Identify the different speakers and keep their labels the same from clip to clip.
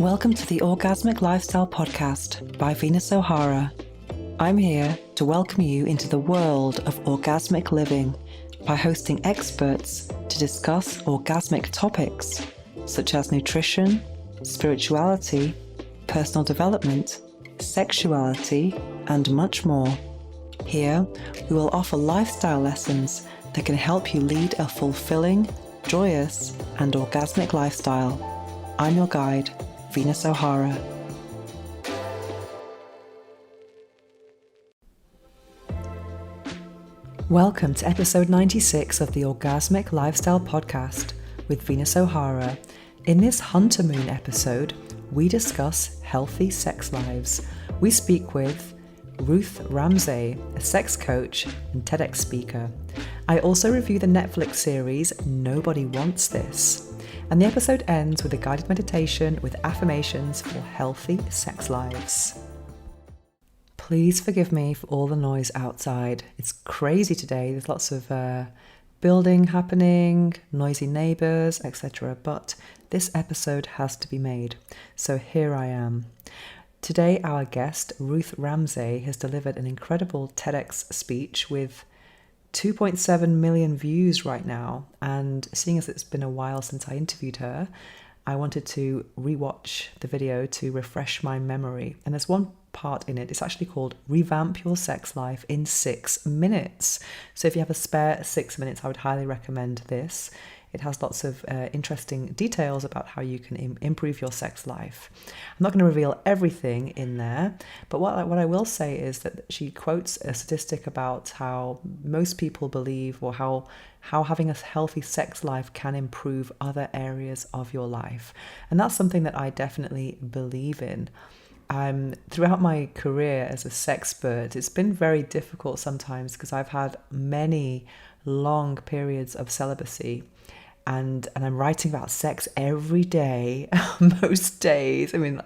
Speaker 1: Welcome to the Orgasmic Lifestyle Podcast by Venus O'Hara. I'm here to welcome you into the world of orgasmic living by hosting experts to discuss orgasmic topics such as nutrition, spirituality, personal development, sexuality, and much more. Here, we will offer lifestyle lessons that can help you lead a fulfilling, joyous, and orgasmic lifestyle. I'm your guide, Venus O'Hara. Welcome to episode 96 of the Orgasmic Lifestyle Podcast with Venus O'Hara. In this Hunter Moon episode, we discuss healthy sex lives. We speak with Ruth Ramsay, a sex coach and TEDx speaker. I also review the Netflix series Nobody Wants This. And the episode ends with a guided meditation with affirmations for healthy sex lives. Please forgive me for all the noise outside. It's crazy today. There's lots of building happening, noisy neighbours, etc. But this episode has to be made. So here I am. Today, our guest, Ruth Ramsay, has delivered an incredible TEDx speech with 2.7 million views right now, and seeing as it's been a while since I interviewed her, I wanted to rewatch the video to refresh my memory. And there's one part in it, it's actually called Revamp Your Sex Life in 6 Minutes. So if you have a spare 6 minutes, I would highly recommend this. It has lots of interesting details about how you can improve your sex life. I'm not going to reveal everything in there, but what I will say is that she quotes a statistic about how most people believe, or how having a healthy sex life can improve other areas of your life. And that's something that I definitely believe in. Throughout my career as a sexpert, it's been very difficult sometimes because I've had many long periods of celibacy. And I'm writing about sex every day, most days. I mean,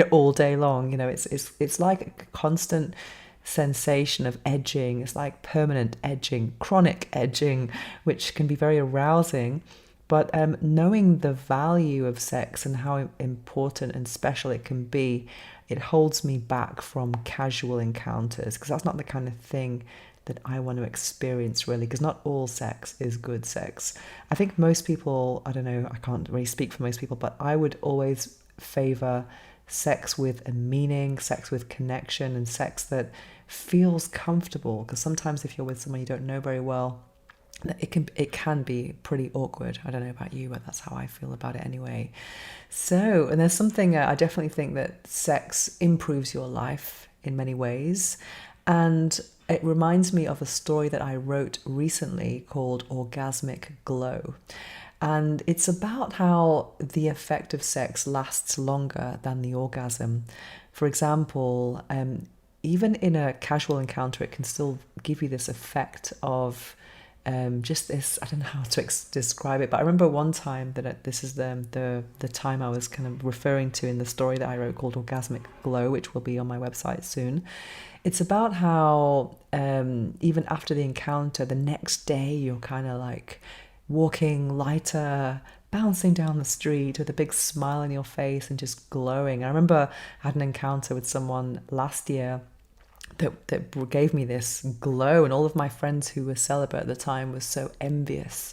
Speaker 1: all day long. You know, it's like a constant sensation of edging. It's like permanent edging, chronic edging, which can be very arousing. But knowing the value of sex and how important and special it can be, it holds me back from casual encounters, because that's not the kind of thing that I want to experience, really, because not all sex is good sex. I think most people, I don't know, I can't really speak for most people, but I would always favor sex with a meaning, sex with connection, and sex that feels comfortable, because sometimes if you're with someone you don't know very well, it can be pretty awkward. I don't know about you, but that's how I feel about it anyway. So, and there's something, I definitely think that sex improves your life in many ways. And it reminds me of a story that I wrote recently called Orgasmic Glow. And it's about how the effect of sex lasts longer than the orgasm. For example, even in a casual encounter, it can still give you this effect of just this, I don't know how to describe it, but I remember one time that this is the time I was kind of referring to in the story that I wrote called Orgasmic Glow, which will be on my website soon. It's about how even after the encounter, the next day you're kind of like walking lighter, bouncing down the street with a big smile on your face and just glowing. I remember I had an encounter with someone last year that gave me this glow, and all of my friends who were celibate at the time were so envious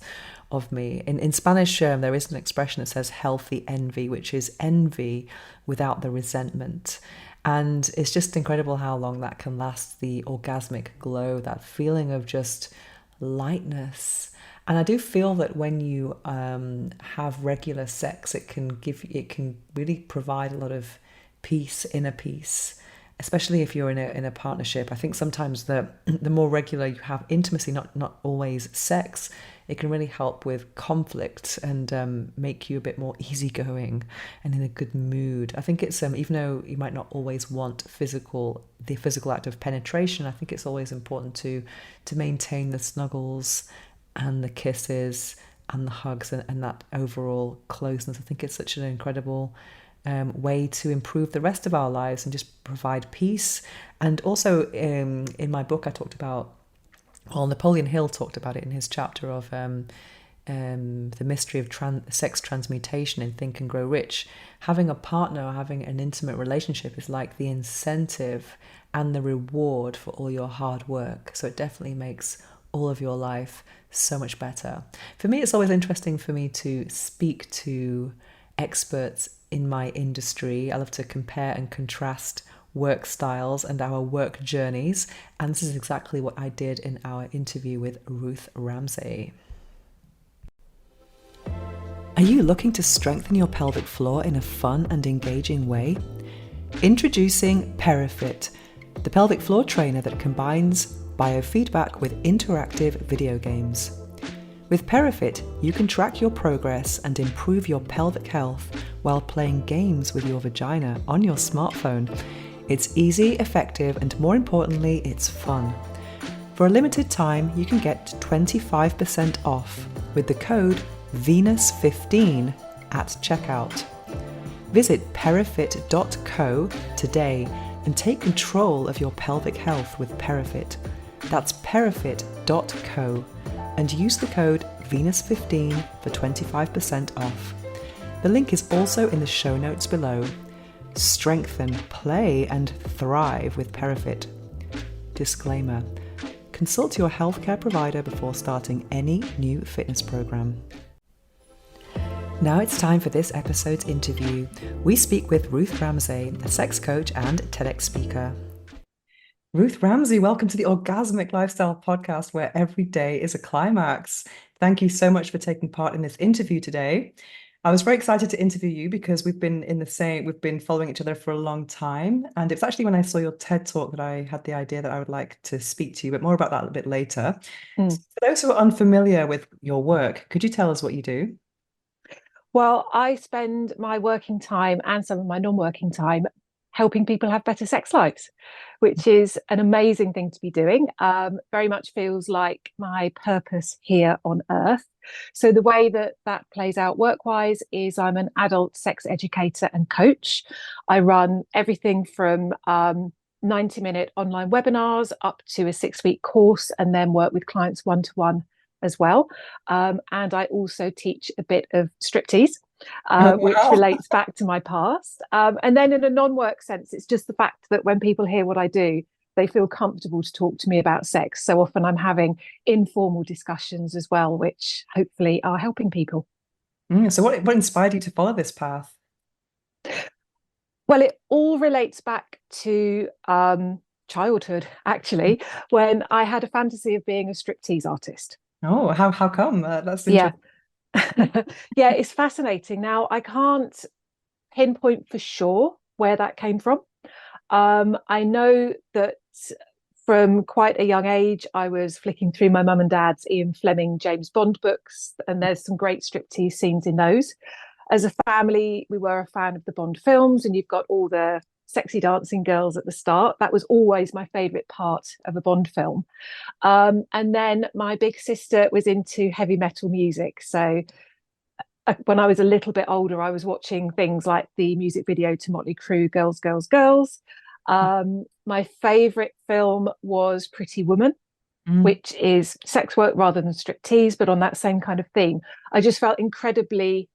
Speaker 1: of me. In Spanish, there is an expression that says healthy envy, which is envy without the resentment. And it's just incredible how long that can last, the orgasmic glow, that feeling of just lightness. And I do feel that when you have regular sex, it can really provide a lot of peace, inner peace, especially if you're in a partnership. I think sometimes the more regular you have intimacy, not always sex, it can really help with conflict and make you a bit more easygoing and in a good mood. I think it's even though you might not always want the physical act of penetration, I think it's always important to maintain the snuggles and the kisses and the hugs and that overall closeness. I think it's such an incredible way to improve the rest of our lives and just provide peace. And also in my book I talked about, well, Napoleon Hill talked about it in his chapter of the mystery of sex transmutation in Think and Grow Rich, having a partner or having an intimate relationship is like the incentive and the reward for all your hard work. So it definitely makes all of your life so much better. For me, it's always interesting for me to speak to experts in my industry. I love to compare and contrast work styles and our work journeys. And this is exactly what I did in our interview with Ruth Ramsay. Are you looking to strengthen your pelvic floor in a fun and engaging way? Introducing PeriFit, the pelvic floor trainer that combines biofeedback with interactive video games. With PeriFit, you can track your progress and improve your pelvic health while playing games with your vagina on your smartphone. It's easy, effective, and more importantly, it's fun. For a limited time, you can get 25% off with the code Venus15 at checkout. Visit perifit.co today and take control of your pelvic health with PeriFit. That's perifit.co and use the code Venus15 for 25% off. The link is also in the show notes below. Strengthen, play, and thrive with PeriFit. Disclaimer: consult your healthcare provider before starting any new fitness program. Now it's time for this episode's interview. We speak with Ruth Ramsay, a sex coach and TEDx speaker. Ruth Ramsay, welcome to the Orgasmic Lifestyle Podcast, where every day is a climax. Thank you so much for taking part in this interview today. I was very excited to interview you because we've been following each other for a long time. And it's actually when I saw your TED talk that I had the idea that I would like to speak to you, but more about that a bit later. So for those who are unfamiliar with your work, could you tell us what you do?
Speaker 2: Well, I spend my working time and some of my non-working time helping people have better sex lives, which is an amazing thing to be doing. Very much feels like my purpose here on Earth. So the way that that plays out work-wise is I'm an adult sex educator and coach. I run everything from 90-minute online webinars up to a 6-week course, and then work with clients one-to-one as well. And I also teach a bit of striptease, which relates back to my past. And then in a non-work sense, it's just the fact that when people hear what I do, they feel comfortable to talk to me about sex. So often I'm having informal discussions as well, which hopefully are helping people.
Speaker 1: So what inspired you to follow this path?
Speaker 2: Well, it all relates back to childhood, actually, when I had a fantasy of being a striptease artist.
Speaker 1: Oh, how come? That's interesting.
Speaker 2: Yeah, it's fascinating. Now, I can't pinpoint for sure where that came from. I know that from quite a young age, I was flicking through my mum and dad's Ian Fleming James Bond books, and there's some great striptease scenes in those. As a family, we were a fan of the Bond films, and you've got all the sexy dancing girls at the start. That was always my favourite part of a Bond film. And then my big sister was into heavy metal music. So when I was a little bit older, I was watching things like the music video to Motley Crue, Girls, Girls, Girls. My favourite film was Pretty Woman, which is sex work rather than striptease, but on that same kind of theme. I just felt incredibly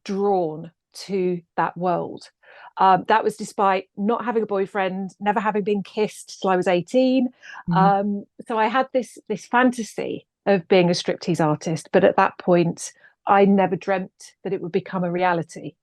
Speaker 2: drawn to that world. That was despite not having a boyfriend, never having been kissed till I was 18. So I had this fantasy of being a striptease artist, but at that point, I never dreamt that it would become a reality.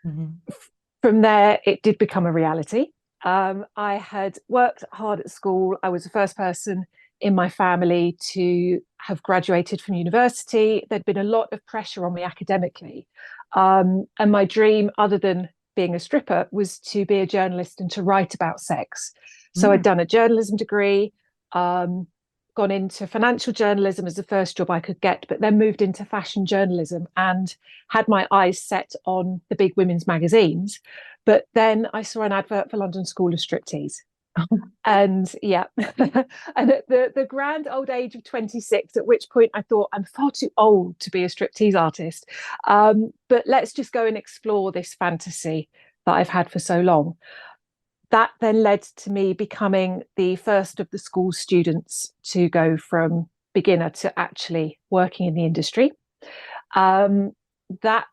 Speaker 2: From there, it did become a reality. I had worked hard at school. I was the first person in my family to have graduated from university. There'd been a lot of pressure on me academically. And my dream, other than being a stripper, was to be a journalist and to write about sex. So I'd done a journalism degree, gone into financial journalism as the first job I could get, but then moved into fashion journalism and had my eyes set on the big women's magazines. But then I saw an advert for London School of Striptease. And yeah, and at the grand old age of 26, at which point I thought, I'm far too old to be a striptease artist. But let's just go and explore this fantasy that I've had for so long. That then led to me becoming the first of the school students to go from beginner to actually working in the industry. That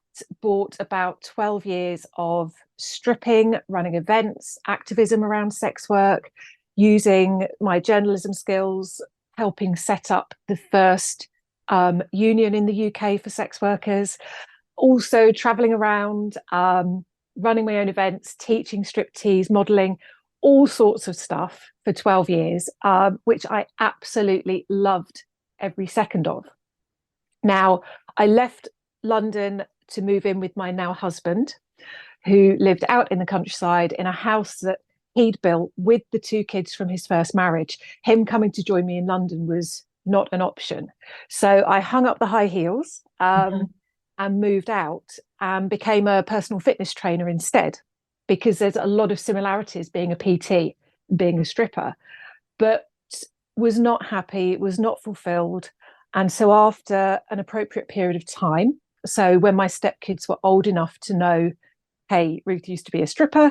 Speaker 2: brought about 12 years of stripping, running events, activism around sex work, using my journalism skills, helping set up the first union in the UK for sex workers, also traveling around, running my own events, teaching striptease, modeling, all sorts of stuff for 12 years, which I absolutely loved every second of. Now, I left London to move in with my now husband, who lived out in the countryside in a house that he'd built with the two kids from his first marriage. Him coming to join me in London was not an option. So I hung up the high heels and moved out and became a personal fitness trainer instead, because there's a lot of similarities being a PT and being a stripper, but was not happy, was not fulfilled. And so after an appropriate period of time, so when my stepkids were old enough to know, hey, Ruth used to be a stripper,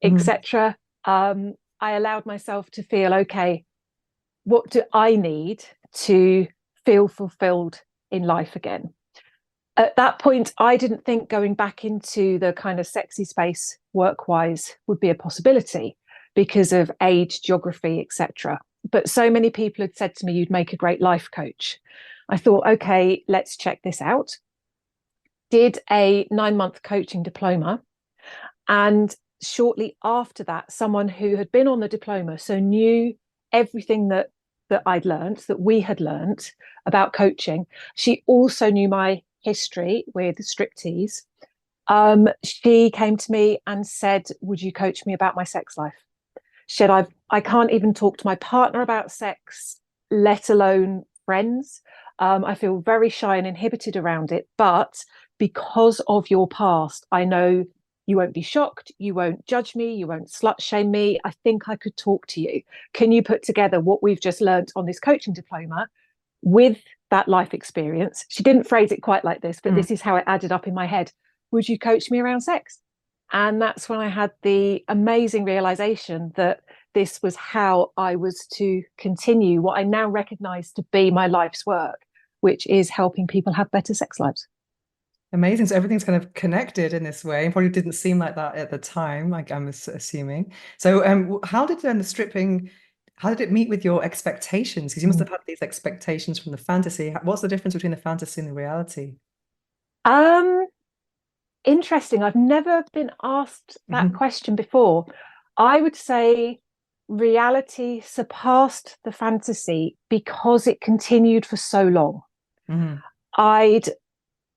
Speaker 2: etc., I allowed myself to feel, okay, what do I need to feel fulfilled in life again? At that point, I didn't think going back into the kind of sexy space work-wise would be a possibility because of age, geography, etc. But so many people had said to me, you'd make a great life coach. I thought, okay, let's check this out. Did a 9-month coaching diploma. And shortly after that, someone who had been on the diploma, so knew everything that I'd learned, that we had learned about coaching. She also knew my history with striptease. She came to me and said, would you coach me about my sex life? She said, I can't even talk to my partner about sex, let alone friends. I feel very shy and inhibited around it, but because of your past, I know you won't be shocked, you won't judge me, you won't slut shame me. I think I could talk to you. Can you put together what we've just learned on this coaching diploma with that life experience? She didn't phrase it quite like this, but this is how it added up in my head. Would you coach me around sex? And that's when I had the amazing realization that this was how I was to continue what I now recognize to be my life's work, which is helping people have better sex lives.
Speaker 1: Amazing. So everything's kind of connected in this way. It probably didn't seem like that at the time, like I'm assuming. So how did the stripping, how did it meet with your expectations? Because you must have had these expectations from the fantasy. What's the difference between the fantasy and the reality?
Speaker 2: Interesting. I've never been asked that question before. I would say reality surpassed the fantasy because it continued for so long. I'd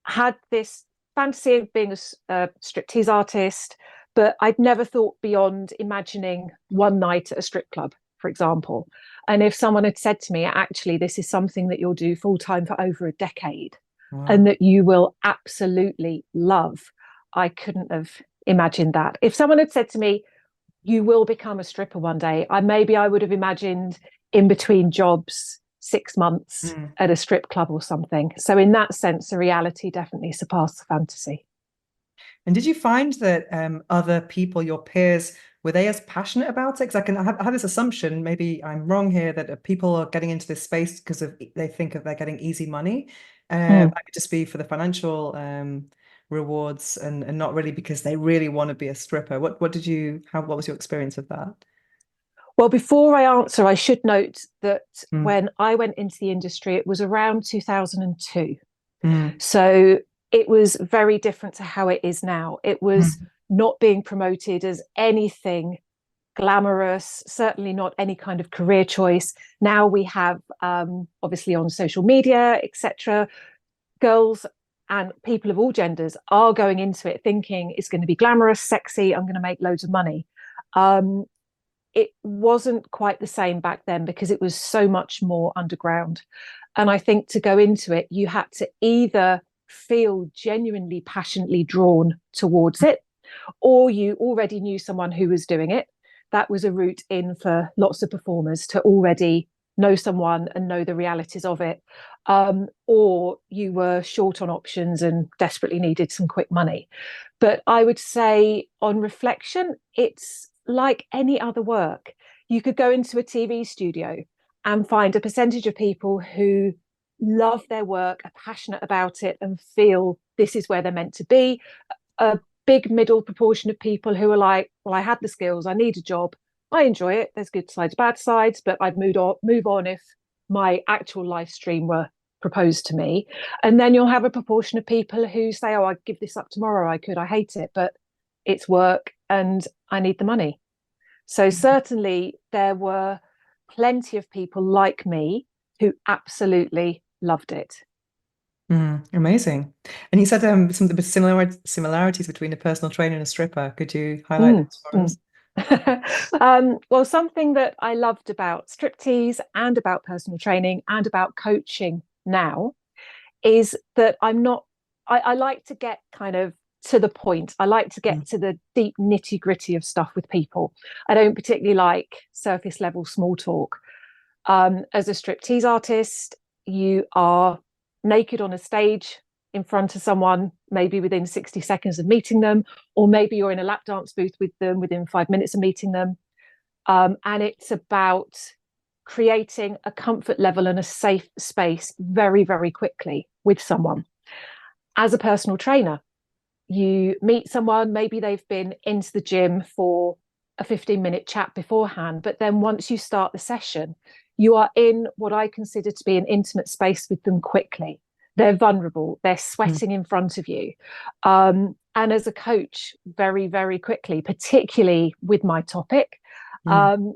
Speaker 2: had this fantasy of being a striptease artist, but I'd never thought beyond imagining one night at a strip club, for example. And if someone had said to me, actually, this is something that you'll do full time for over a decade, and that you will absolutely love, I couldn't have imagined that. If someone had said to me, you will become a stripper one day, I would have imagined in between jobs 6 months at a strip club or something. So in that sense, the reality definitely surpassed the fantasy.
Speaker 1: And did you find that other people, your peers, were they as passionate about it? Because I have this assumption, maybe I'm wrong here, that people are getting into this space because they think they're getting easy money. That could just be for the financial rewards and not really because they really want to be a stripper. What was your experience of that?
Speaker 2: Well, before I answer, I should note that when I went into the industry, it was around 2002. So it was very different to how it is now. It was not being promoted as anything glamorous, certainly not any kind of career choice. Now we have, obviously on social media, etc., girls and people of all genders are going into it thinking it's going to be glamorous, sexy, I'm going to make loads of money. It wasn't quite the same back then because it was so much more underground. And I think to go into it, you had to either feel genuinely passionately drawn towards it, or you already knew someone who was doing it. That was a route in for lots of performers, to already know someone and know the realities of it. Or you were short on options and desperately needed some quick money. But I would say on reflection, it's like any other work. You could go into a TV studio and find a percentage of people who love their work, are passionate about it, and feel this is where they're meant to be. A big middle proportion of people who are like, well, I had the skills, I need a job, I enjoy it. There's good sides, bad sides, but I'd move on if my actual life stream were proposed to me. And then you'll have a proportion of people who say, oh, I'd give this up tomorrow. I hate it, but it's work and I need the money. So certainly there were plenty of people like me who absolutely loved it.
Speaker 1: Amazing. And you said some of the similarities between a personal trainer and a stripper. Could you highlight
Speaker 2: Mm,
Speaker 1: those for
Speaker 2: mm.
Speaker 1: us?
Speaker 2: Well, something that I loved about striptease and about personal training and about coaching now is that I like to get kind of to the point. I like to get to the deep nitty gritty of stuff with people. I don't particularly like surface level small talk. As a striptease artist, you are naked on a stage in front of someone, maybe within 60 seconds of meeting them, or maybe you're in a lap dance booth with them within 5 minutes of meeting them. And it's about creating a comfort level and a safe space very, very quickly with someone. As a personal trainer, you meet someone, maybe they've been into the gym for a 15-minute chat beforehand, but then once you start the session, you are in what I consider to be an intimate space with them quickly. They're vulnerable, they're sweating in front of you. And as a coach, very, very quickly, particularly with my topic,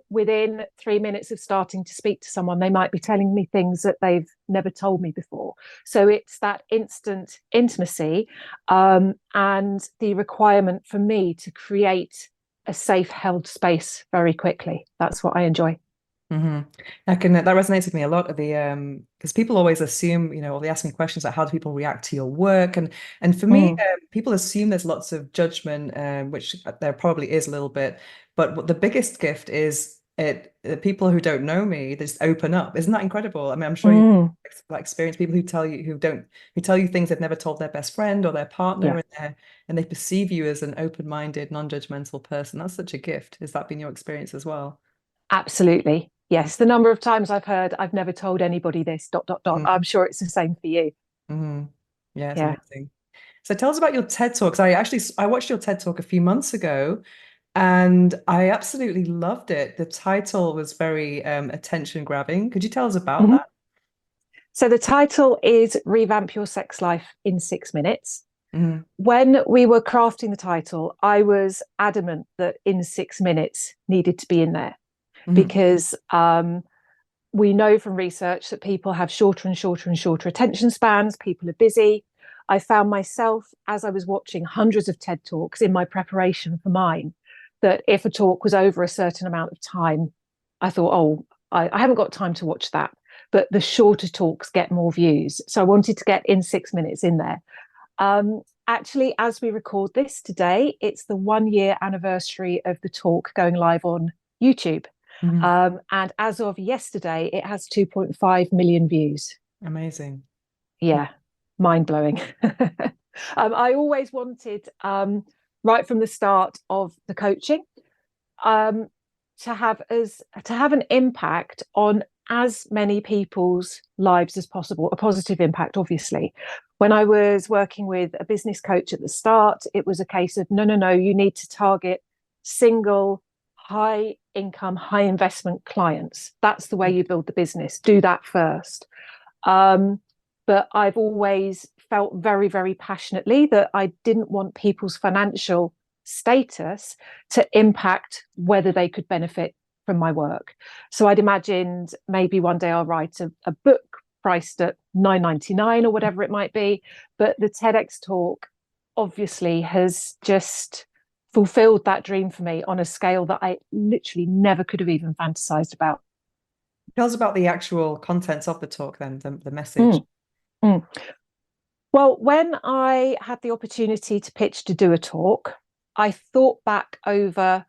Speaker 2: within 3 minutes of starting to speak to someone, they might be telling me things that they've never told me before. So it's that instant intimacy, and the requirement for me to create a safe held space very quickly. That's what I enjoy.
Speaker 1: That resonates with me a lot of the because people always assume, or they ask me questions like how do people react to your work, and for me, people assume there's lots of judgment, which there probably is a little bit, but the biggest gift is the people who don't know me, they just open up. Isn't that incredible? I mean, I'm sure you experience people who tell you who tell you things they've never told their best friend or their partner,
Speaker 2: Yeah,
Speaker 1: and they perceive you as an open-minded, non-judgmental person. That's such a gift. Has that been your experience as well?
Speaker 2: absolutely. Yes, the number of times I've heard I've never told anybody this, dot, dot, dot.
Speaker 1: Mhm.
Speaker 2: I'm sure it's the same for you.
Speaker 1: Yeah, it's
Speaker 2: Yeah.
Speaker 1: amazing. So tell us about your TED Talks. I watched your TED Talk a few months ago, and I absolutely loved it. The title was very attention grabbing. Could you tell us about
Speaker 2: Mhm.
Speaker 1: that?
Speaker 2: So the title is Revamp Your Sex Life in 6 Minutes.
Speaker 1: Hmm.
Speaker 2: When we were crafting the title, I was adamant that in 6 minutes needed to be in there
Speaker 1: Hmm.
Speaker 2: because we know from research that people have shorter and shorter and shorter attention spans. People are busy. I found myself, as I was watching hundreds of TED Talks in my preparation for mine, that if a talk was over a certain amount of time, I thought, oh, I haven't got time to watch that. But the shorter talks get more views. So I wanted to get in 6 minutes in there. Actually, as we record this today, it's the 1 year anniversary of the talk going live on YouTube.
Speaker 1: Hmm.
Speaker 2: And as of yesterday, it has 2.5 million views.
Speaker 1: Amazing.
Speaker 2: Yeah, mind blowing. I always wanted, right from the start of the coaching, um, to have an impact on as many people's lives as possible, a positive impact, obviously. When I was working with a business coach at the start, it was a case of no, you need to target single, high income, high investment clients. That's the way you build the business. Do that first. But I've always felt very, very passionately that I didn't want people's financial status to impact whether they could benefit from my work. So I'd imagined maybe one day I'll write a book priced at $9.99 or whatever it might be. But the TEDx talk obviously has just fulfilled that dream for me on a scale that I literally never could have even fantasized about.
Speaker 1: Tell us about the actual contents of the talk then, the message.
Speaker 2: Mm, mm. Well, when I had the opportunity to pitch to do a talk, I thought back over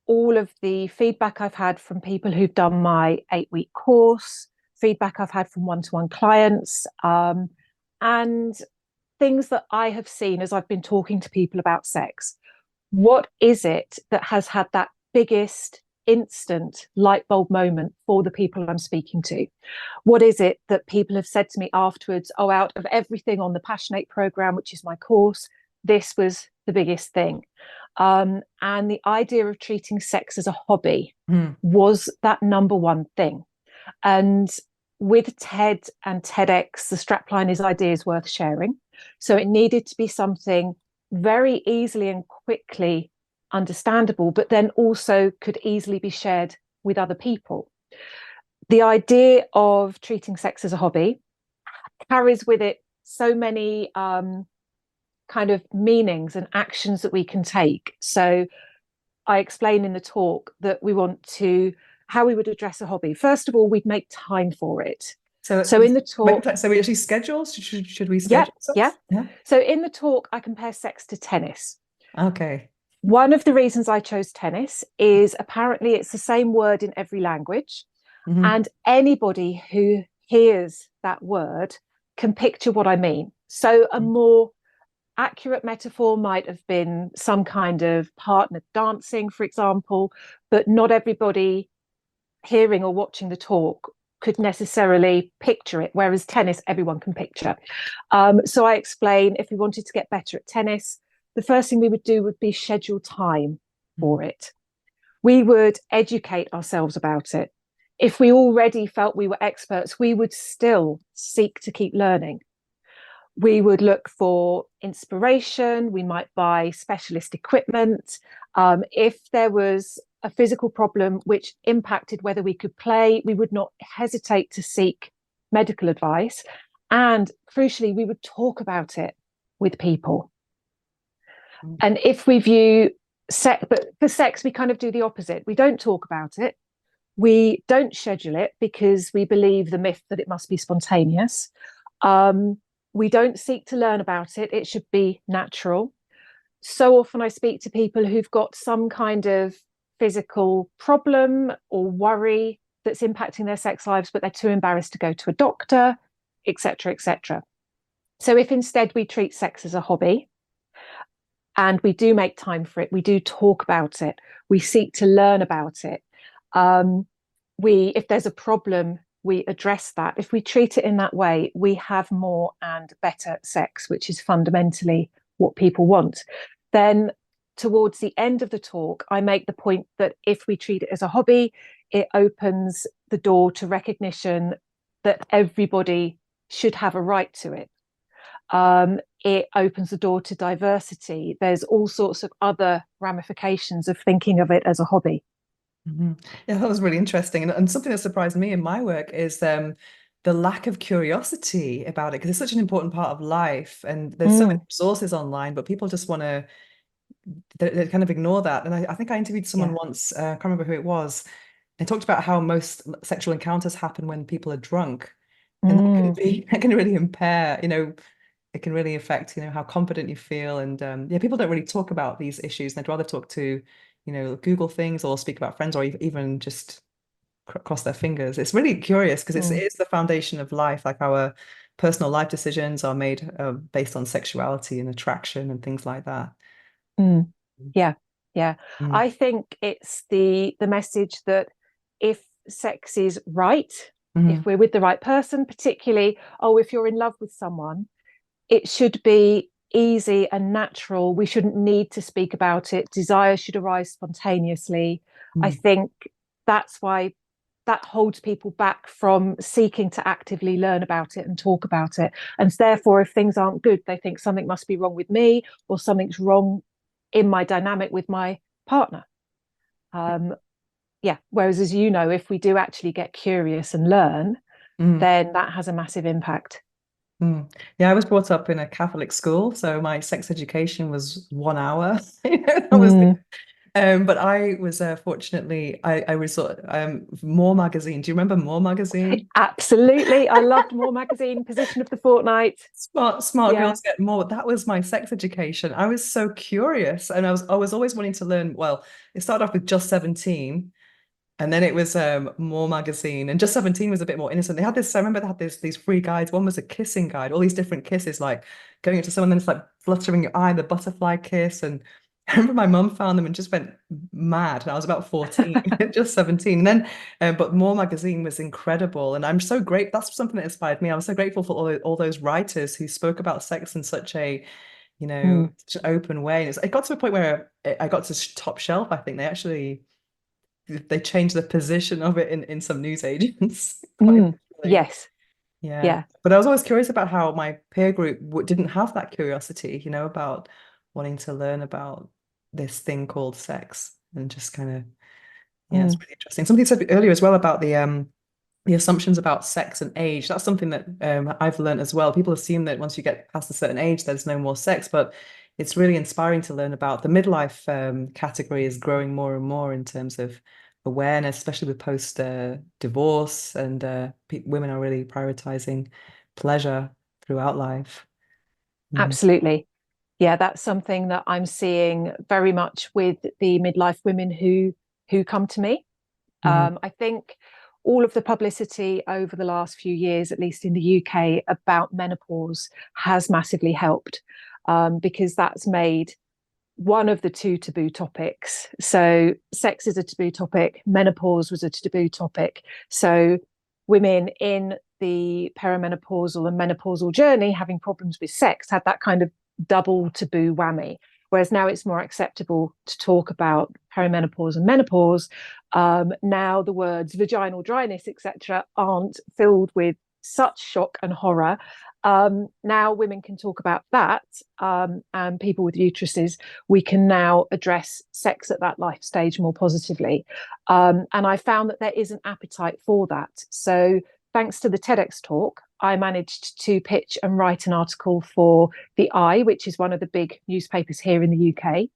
Speaker 2: all of the feedback I've had from people who've done my 8-week course, feedback I've had from one-to-one clients, and things that I have seen as I've been talking to people about sex. What is it that has had that biggest instant light bulb moment for the people I'm speaking to? What is it that people have said to me afterwards? Oh, out of everything on the Passionate program, which is my course, this was the biggest thing. And the idea of treating sex as a hobby was that number one thing. And with TED and TEDx, the strapline is ideas worth sharing. So it needed to be something very easily and quickly understandable, but then also could easily be shared with other people. The idea of treating sex as a hobby carries with it so many kind of meanings and actions that we can take. So I explain in the talk that we want to, how we would address a hobby. First of all, we'd make time for it. So in the talk,
Speaker 1: so we actually schedule. Should we
Speaker 2: yeah,
Speaker 1: schedule stuff?
Speaker 2: yeah. So in the talk, I compare sex to tennis.
Speaker 1: Okay.
Speaker 2: One of the reasons I chose tennis is apparently it's the same word in every language, and anybody who hears that word can picture what I mean. So a more accurate metaphor might have been some kind of partner dancing, for example, but not everybody hearing or watching the talk could necessarily picture it, whereas tennis, everyone can picture. So I explain, if we wanted to get better at tennis, the first thing we would do would be schedule time for it. We would educate ourselves about it. If we already felt we were experts, we would still seek to keep learning. We would look for inspiration. We might buy specialist equipment. If there was a physical problem which impacted whether we could play, we would not hesitate to seek medical advice. And crucially, we would talk about it with people. And if we view sex, but for sex, we kind of do the opposite. We don't talk about it. We don't schedule it because we believe the myth that it must be spontaneous. We don't seek to learn about it. It should be natural. So often I speak to people who've got some kind of physical problem or worry that's impacting their sex lives, but they're too embarrassed to go to a doctor, etc., etc. So if instead we treat sex as a hobby and we do make time for it, we do talk about it, we seek to learn about it. If there's a problem, we address that. If we treat it in that way, we have more and better sex, which is fundamentally what people want. Then towards the end of the talk, I make the point that if we treat it as a hobby, it opens the door to recognition that everybody should have a right to it. It opens the door to diversity. There's all sorts of other ramifications of thinking of it as a hobby.
Speaker 1: Yeah, that was really interesting. And something that surprised me in my work is the lack of curiosity about it, because it's such an important part of life. And there's so many resources online, but people just want to they kind of ignore that. And I think I interviewed someone once, I can't remember who it was. They talked about how most sexual encounters happen when people are drunk. And that can really impair, it can really affect, how confident you feel. And yeah, people don't really talk about these issues. They'd rather talk to, Google things or speak about friends or even just cross their fingers. It's really curious because it is the foundation of life. Like our personal life decisions are made based on sexuality and attraction and things like that.
Speaker 2: Yeah, yeah. I think it's the message that if sex is right, if we're with the right person, particularly, if you're in love with someone, it should be easy and natural. We shouldn't need to speak about it. Desire should arise spontaneously. I think that's why that holds people back from seeking to actively learn about it and talk about it. And therefore, if things aren't good, they think something must be wrong with me or something's wrong in my dynamic with my partner. Whereas, as you know, if we do actually get curious and learn, then that has a massive impact.
Speaker 1: Yeah, I was brought up in a Catholic school, so my sex education was 1 hour. That was but I was fortunately I was sort of More magazine. Do you remember More magazine?
Speaker 2: Absolutely, I loved More magazine. Position of the fortnight.
Speaker 1: Smart girls get more. That was my sex education. I was so curious, and I was always wanting to learn. Well, it started off with Just 17. And then it was More magazine, and Just 17 was a bit more innocent. They had this, I remember they had these free guides. One was a kissing guide, all these different kisses, like going into someone, then it's like fluttering your eye, the butterfly kiss, and I remember my mum found them and just went mad. And I was about 14, just 17. And then, but More magazine was incredible. And I'm so great. That's something that inspired me. I was so grateful for all those writers who spoke about sex in such a,
Speaker 2: Mm,
Speaker 1: such an open way. And it got to a point where I got to top shelf. I think they changed the position of it in some news agents. Quite interesting.
Speaker 2: yes,
Speaker 1: Yeah.
Speaker 2: yeah.
Speaker 1: But I was always curious about how my peer group didn't have that curiosity, about wanting to learn about this thing called sex and just kind of, yeah, it's
Speaker 2: Mm,
Speaker 1: really interesting. Something you said earlier as well about the assumptions about sex and age. That's something that I've learned as well. People assume that once you get past a certain age, there's no more sex, but it's really inspiring to learn about the midlife category is growing more and more in terms of awareness, especially with post divorce, and women are really prioritizing pleasure throughout life. Mm.
Speaker 2: absolutely. Yeah, that's something that I'm seeing very much with the midlife women who come to me.
Speaker 1: Mm.
Speaker 2: I think all of the publicity over the last few years, at least in the UK, about menopause has massively helped, because that's made one of the two taboo topics. So, sex is a taboo topic, menopause was a taboo topic. So, women in the perimenopausal and menopausal journey having problems with sex had that kind of double taboo whammy. Whereas now it's more acceptable to talk about perimenopause and menopause. Now the words vaginal dryness, etc., aren't filled with such shock and horror. Now women can talk about that, and people with uteruses, we can now address sex at that life stage more positively. And I found that there is an appetite for that. So thanks to the TEDx talk, I managed to pitch and write an article for The Eye, which is one of the big newspapers here in the UK.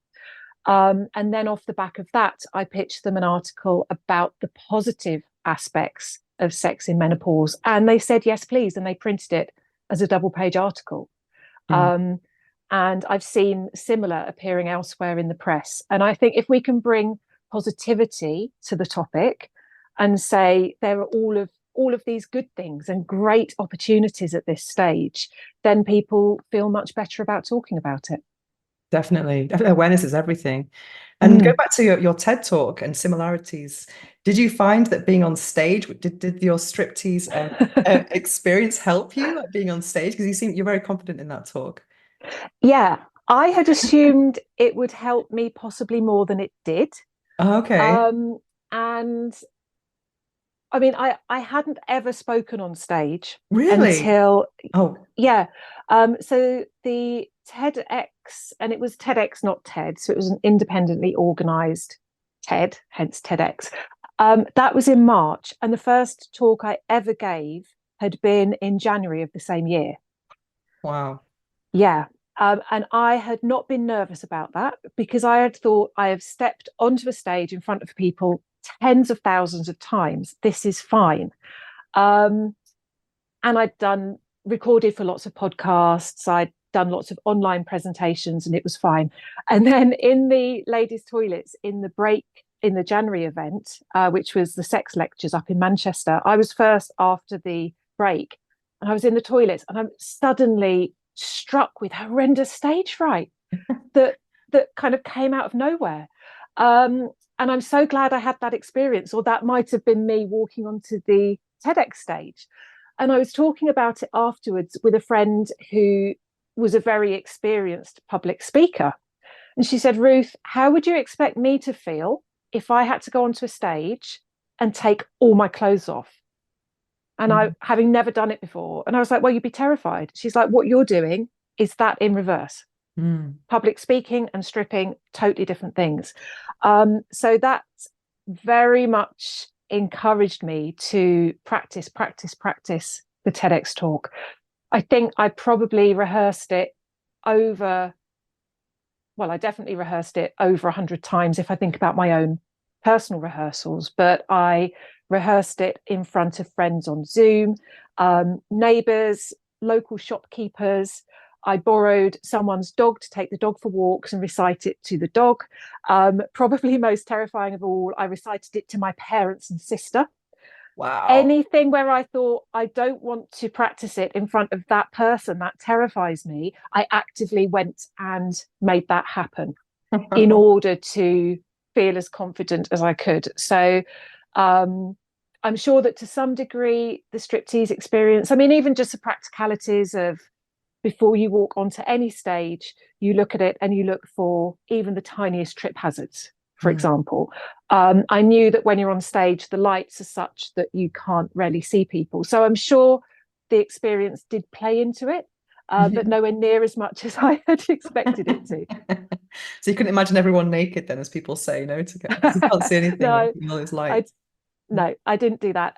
Speaker 2: And then off the back of that, I pitched them an article about the positive aspects of sex in menopause. And they said, yes, please. And they printed it as a double page article.
Speaker 1: Mm.
Speaker 2: Um, and I've seen similar appearing elsewhere in the press. And I think if we can bring positivity to the topic and say there are all of these good things and great opportunities at this stage, then people feel much better about talking about it.
Speaker 1: Definitely. Definitely awareness is everything. And go
Speaker 2: Mm.
Speaker 1: back to your TED talk and similarities. Did you find that being on stage, did your striptease experience help you at being on stage? Because you're very confident in that talk.
Speaker 2: Yeah, I had assumed it would help me possibly more than it did.
Speaker 1: Oh, okay.
Speaker 2: Um, and I mean, I hadn't ever spoken on stage
Speaker 1: Really?
Speaker 2: until,
Speaker 1: Oh,
Speaker 2: yeah. So the TEDx, and it was TEDx, not TED, so it was an independently organized TED, hence TEDx. That was in March, and the first talk I ever gave had been in January of the same year.
Speaker 1: wow.
Speaker 2: Yeah. And I had not been nervous about that because I had thought I have stepped onto a stage in front of people tens of thousands of times. This is fine. Um, and I'd done recorded for lots of podcasts. I'd done lots of online presentations and it was fine. And then in the ladies' toilets in the break in the January event, which was the sex lectures up in Manchester, I was first after the break and I was in the toilets and I'm suddenly struck with horrendous stage fright that kind of came out of nowhere. And I'm so glad I had that experience, or that might have been me walking onto the TEDx stage. And I was talking about it afterwards with a friend who was a very experienced public speaker. And she said, Ruth, how would you expect me to feel if I had to go onto a stage and take all my clothes off? And I,
Speaker 1: Mm.
Speaker 2: having never done it before, and I was like, well, you'd be terrified. She's like, what you're doing is that in reverse.
Speaker 1: Mm.
Speaker 2: Public speaking and stripping, totally different things. So that very much encouraged me to practice the TEDx talk. I think I probably rehearsed it over, well, I definitely rehearsed it over 100 times if I think about my own personal rehearsals, but I rehearsed it in front of friends on Zoom, neighbours, local shopkeepers. I borrowed someone's dog to take the dog for walks and recite it to the dog. Probably most terrifying of all, I recited it to my parents and sister.
Speaker 1: Wow.
Speaker 2: Anything where I thought I don't want to practice it in front of that person, that terrifies me, I actively went and made that happen. in order to feel as confident as I could. So I'm sure that to some degree, the striptease experience, I mean, even just the practicalities of before you walk onto any stage, you look at it and you look for even the tiniest trip hazards, for example. I knew that when you're on stage, the lights are such that you can't really see people. So I'm sure the experience did play into it, but nowhere near as much as I had expected it to.
Speaker 1: So you couldn't imagine everyone naked then, as people say, no, because you can't see anything
Speaker 2: No,
Speaker 1: all those
Speaker 2: I
Speaker 1: lights.
Speaker 2: no, I didn't do that.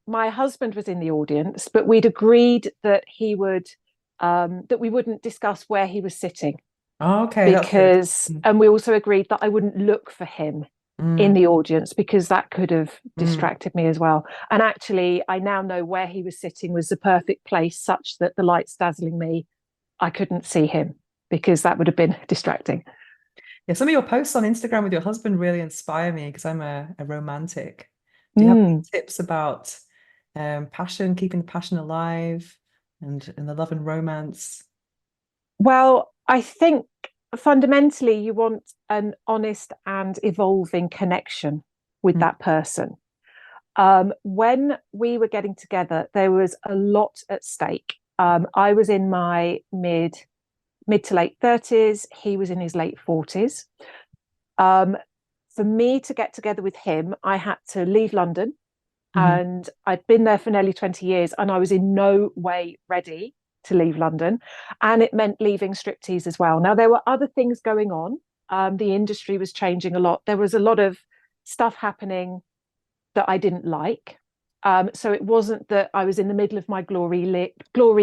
Speaker 2: My husband was in the audience, but we'd agreed that he would that we wouldn't discuss where he was sitting
Speaker 1: Oh, okay, that's good.
Speaker 2: because, and we also agreed that I wouldn't look for him in the audience because that could have distracted me as well. And actually, I now know where he was sitting was the perfect place, such that the lights dazzling me, I couldn't see him because that would have been distracting.
Speaker 1: Yeah, some of your posts on Instagram with your husband really inspire me because I'm a romantic. Do you have any
Speaker 2: Mm.
Speaker 1: tips about passion, keeping the passion alive, and the love and romance?
Speaker 2: Well, I think fundamentally you want an honest and evolving connection with
Speaker 1: Mm,
Speaker 2: that person. When we were getting together, there was a lot at stake. I was in my mid to late 30s. He was in his late 40s. For me to get together with him, I had to leave London,
Speaker 1: mhm.
Speaker 2: and I'd been there for nearly 20 years, and I was in no way ready to leave London. And it meant leaving striptease as well. Now, there were other things going on. The industry was changing a lot. There was a lot of stuff happening that I didn't like. So it wasn't that I was in the middle of my glory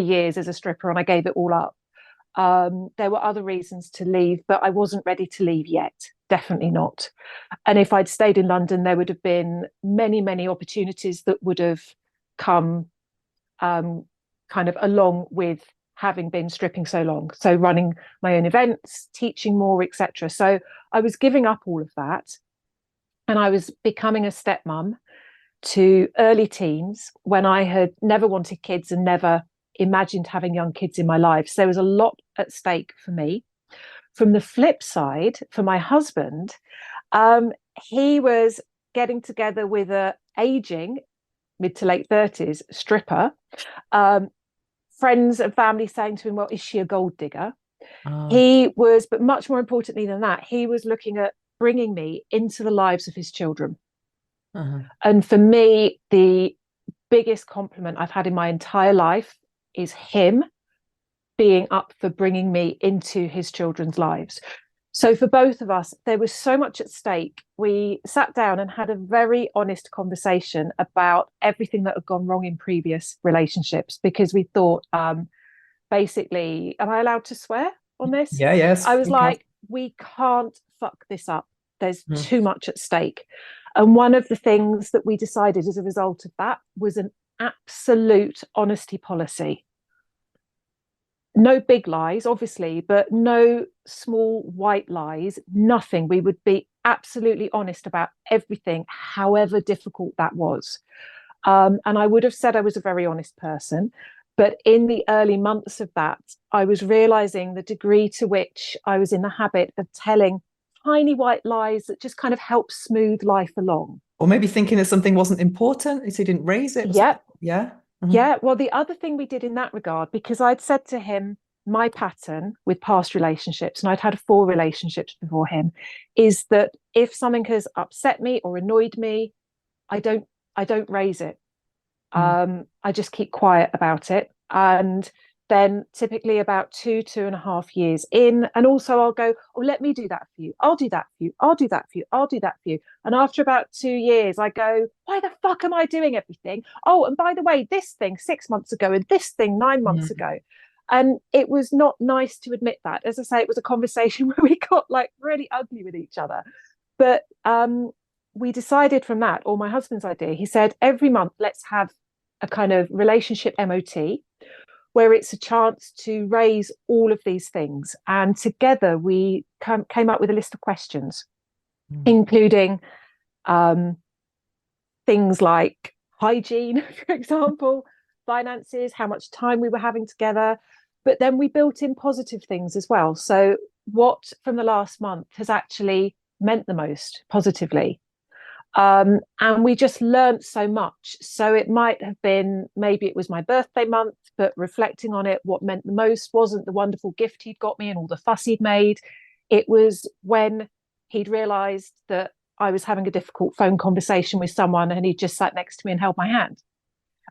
Speaker 2: years as a stripper and I gave it all up. There were other reasons to leave, but I wasn't ready to leave yet. Definitely not. And if I'd stayed in London, there would have been many, many opportunities that would have come kind of along with having been stripping so long. So running my own events, teaching more, etc. So I was giving up all of that, and I was becoming a stepmom to early teens when I had never wanted kids and never imagined having young kids in my life. So there was a lot at stake for me. From the flip side, for my husband, he was getting together with a aging mid to late 30s stripper. Um, Friends and family saying to him, well, is she a gold digger?
Speaker 1: Oh,
Speaker 2: He was, but much more importantly than that, he was looking at bringing me into the lives of his children.
Speaker 1: uh-huh.
Speaker 2: And for me, the biggest compliment I've had in my entire life is him being up for bringing me into his children's lives. So for both of us, there was so much at stake. We sat down and had a very honest conversation about everything that had gone wrong in previous relationships because we thought, basically, am I allowed to swear on this?
Speaker 1: Yeah, yes,
Speaker 2: I was
Speaker 1: you can.
Speaker 2: like, we can't fuck this up. There's
Speaker 1: Mm.
Speaker 2: too much at stake. And one of the things that we decided as a result of that was an absolute honesty policy. No big lies, obviously, but no small white lies, nothing. We would be absolutely honest about everything, however difficult that was. And I would have said I was a very honest person. But in the early months of that, I was realizing the degree to which I was in the habit of telling tiny white lies that just kind of help smooth life along.
Speaker 1: Or maybe thinking that something wasn't important, so you didn't raise it or
Speaker 2: Yeah,
Speaker 1: something. Yeah. Mhm.
Speaker 2: yeah. Well, the other thing we did in that regard, because I'd said to him, my pattern with past relationships, and I'd had 4 relationships before him, is that if something has upset me or annoyed me, I don't I don't raise it.
Speaker 1: Mm.
Speaker 2: I just keep quiet about it. And then typically about 2.5 years in, and also I'll go, oh, let me do that for you. I'll do that for you. I'll do that for you. I'll do that for you. And after about 2 years, I go, why the fuck am I doing everything? Oh, and by the way, this thing 6 months ago and this thing 9 months
Speaker 1: Mm.
Speaker 2: ago. And it was not nice to admit that. As I say, it was a conversation where we got like really ugly with each other. But we decided from that, or my husband's idea, he said, every month, let's have a kind of relationship MOT where it's a chance to raise all of these things. And together we came up with a list of questions,
Speaker 1: Mm.
Speaker 2: including things like hygiene, for example, finances, how much time we were having together. But then we built in positive things as well. So what from the last month has actually meant the most positively. And we just learned so much. So it might have been, maybe it was my birthday month, but reflecting on it, what meant the most wasn't the wonderful gift he'd got me and all the fuss he'd made. It was when he'd realized that I was having a difficult phone conversation with someone and he just sat next to me and held my hand.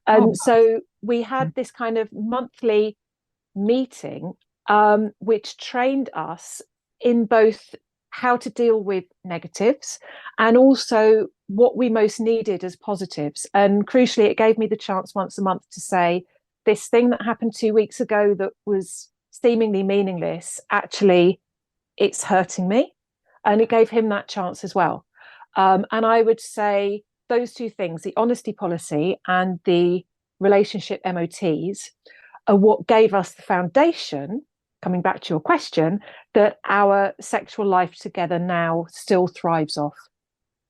Speaker 1: Oh,
Speaker 2: And so we had this kind of monthly meeting, which trained us in both how to deal with negatives and also what we most needed as positives. And crucially, it gave me the chance once a month to say, this thing that happened 2 weeks ago that was seemingly meaningless, actually, it's hurting me. And it gave him that chance as well. And I would say those two things, the honesty policy and the relationship MOTs, are what gave us the foundation, coming back to your question, that our sexual life together now still thrives off.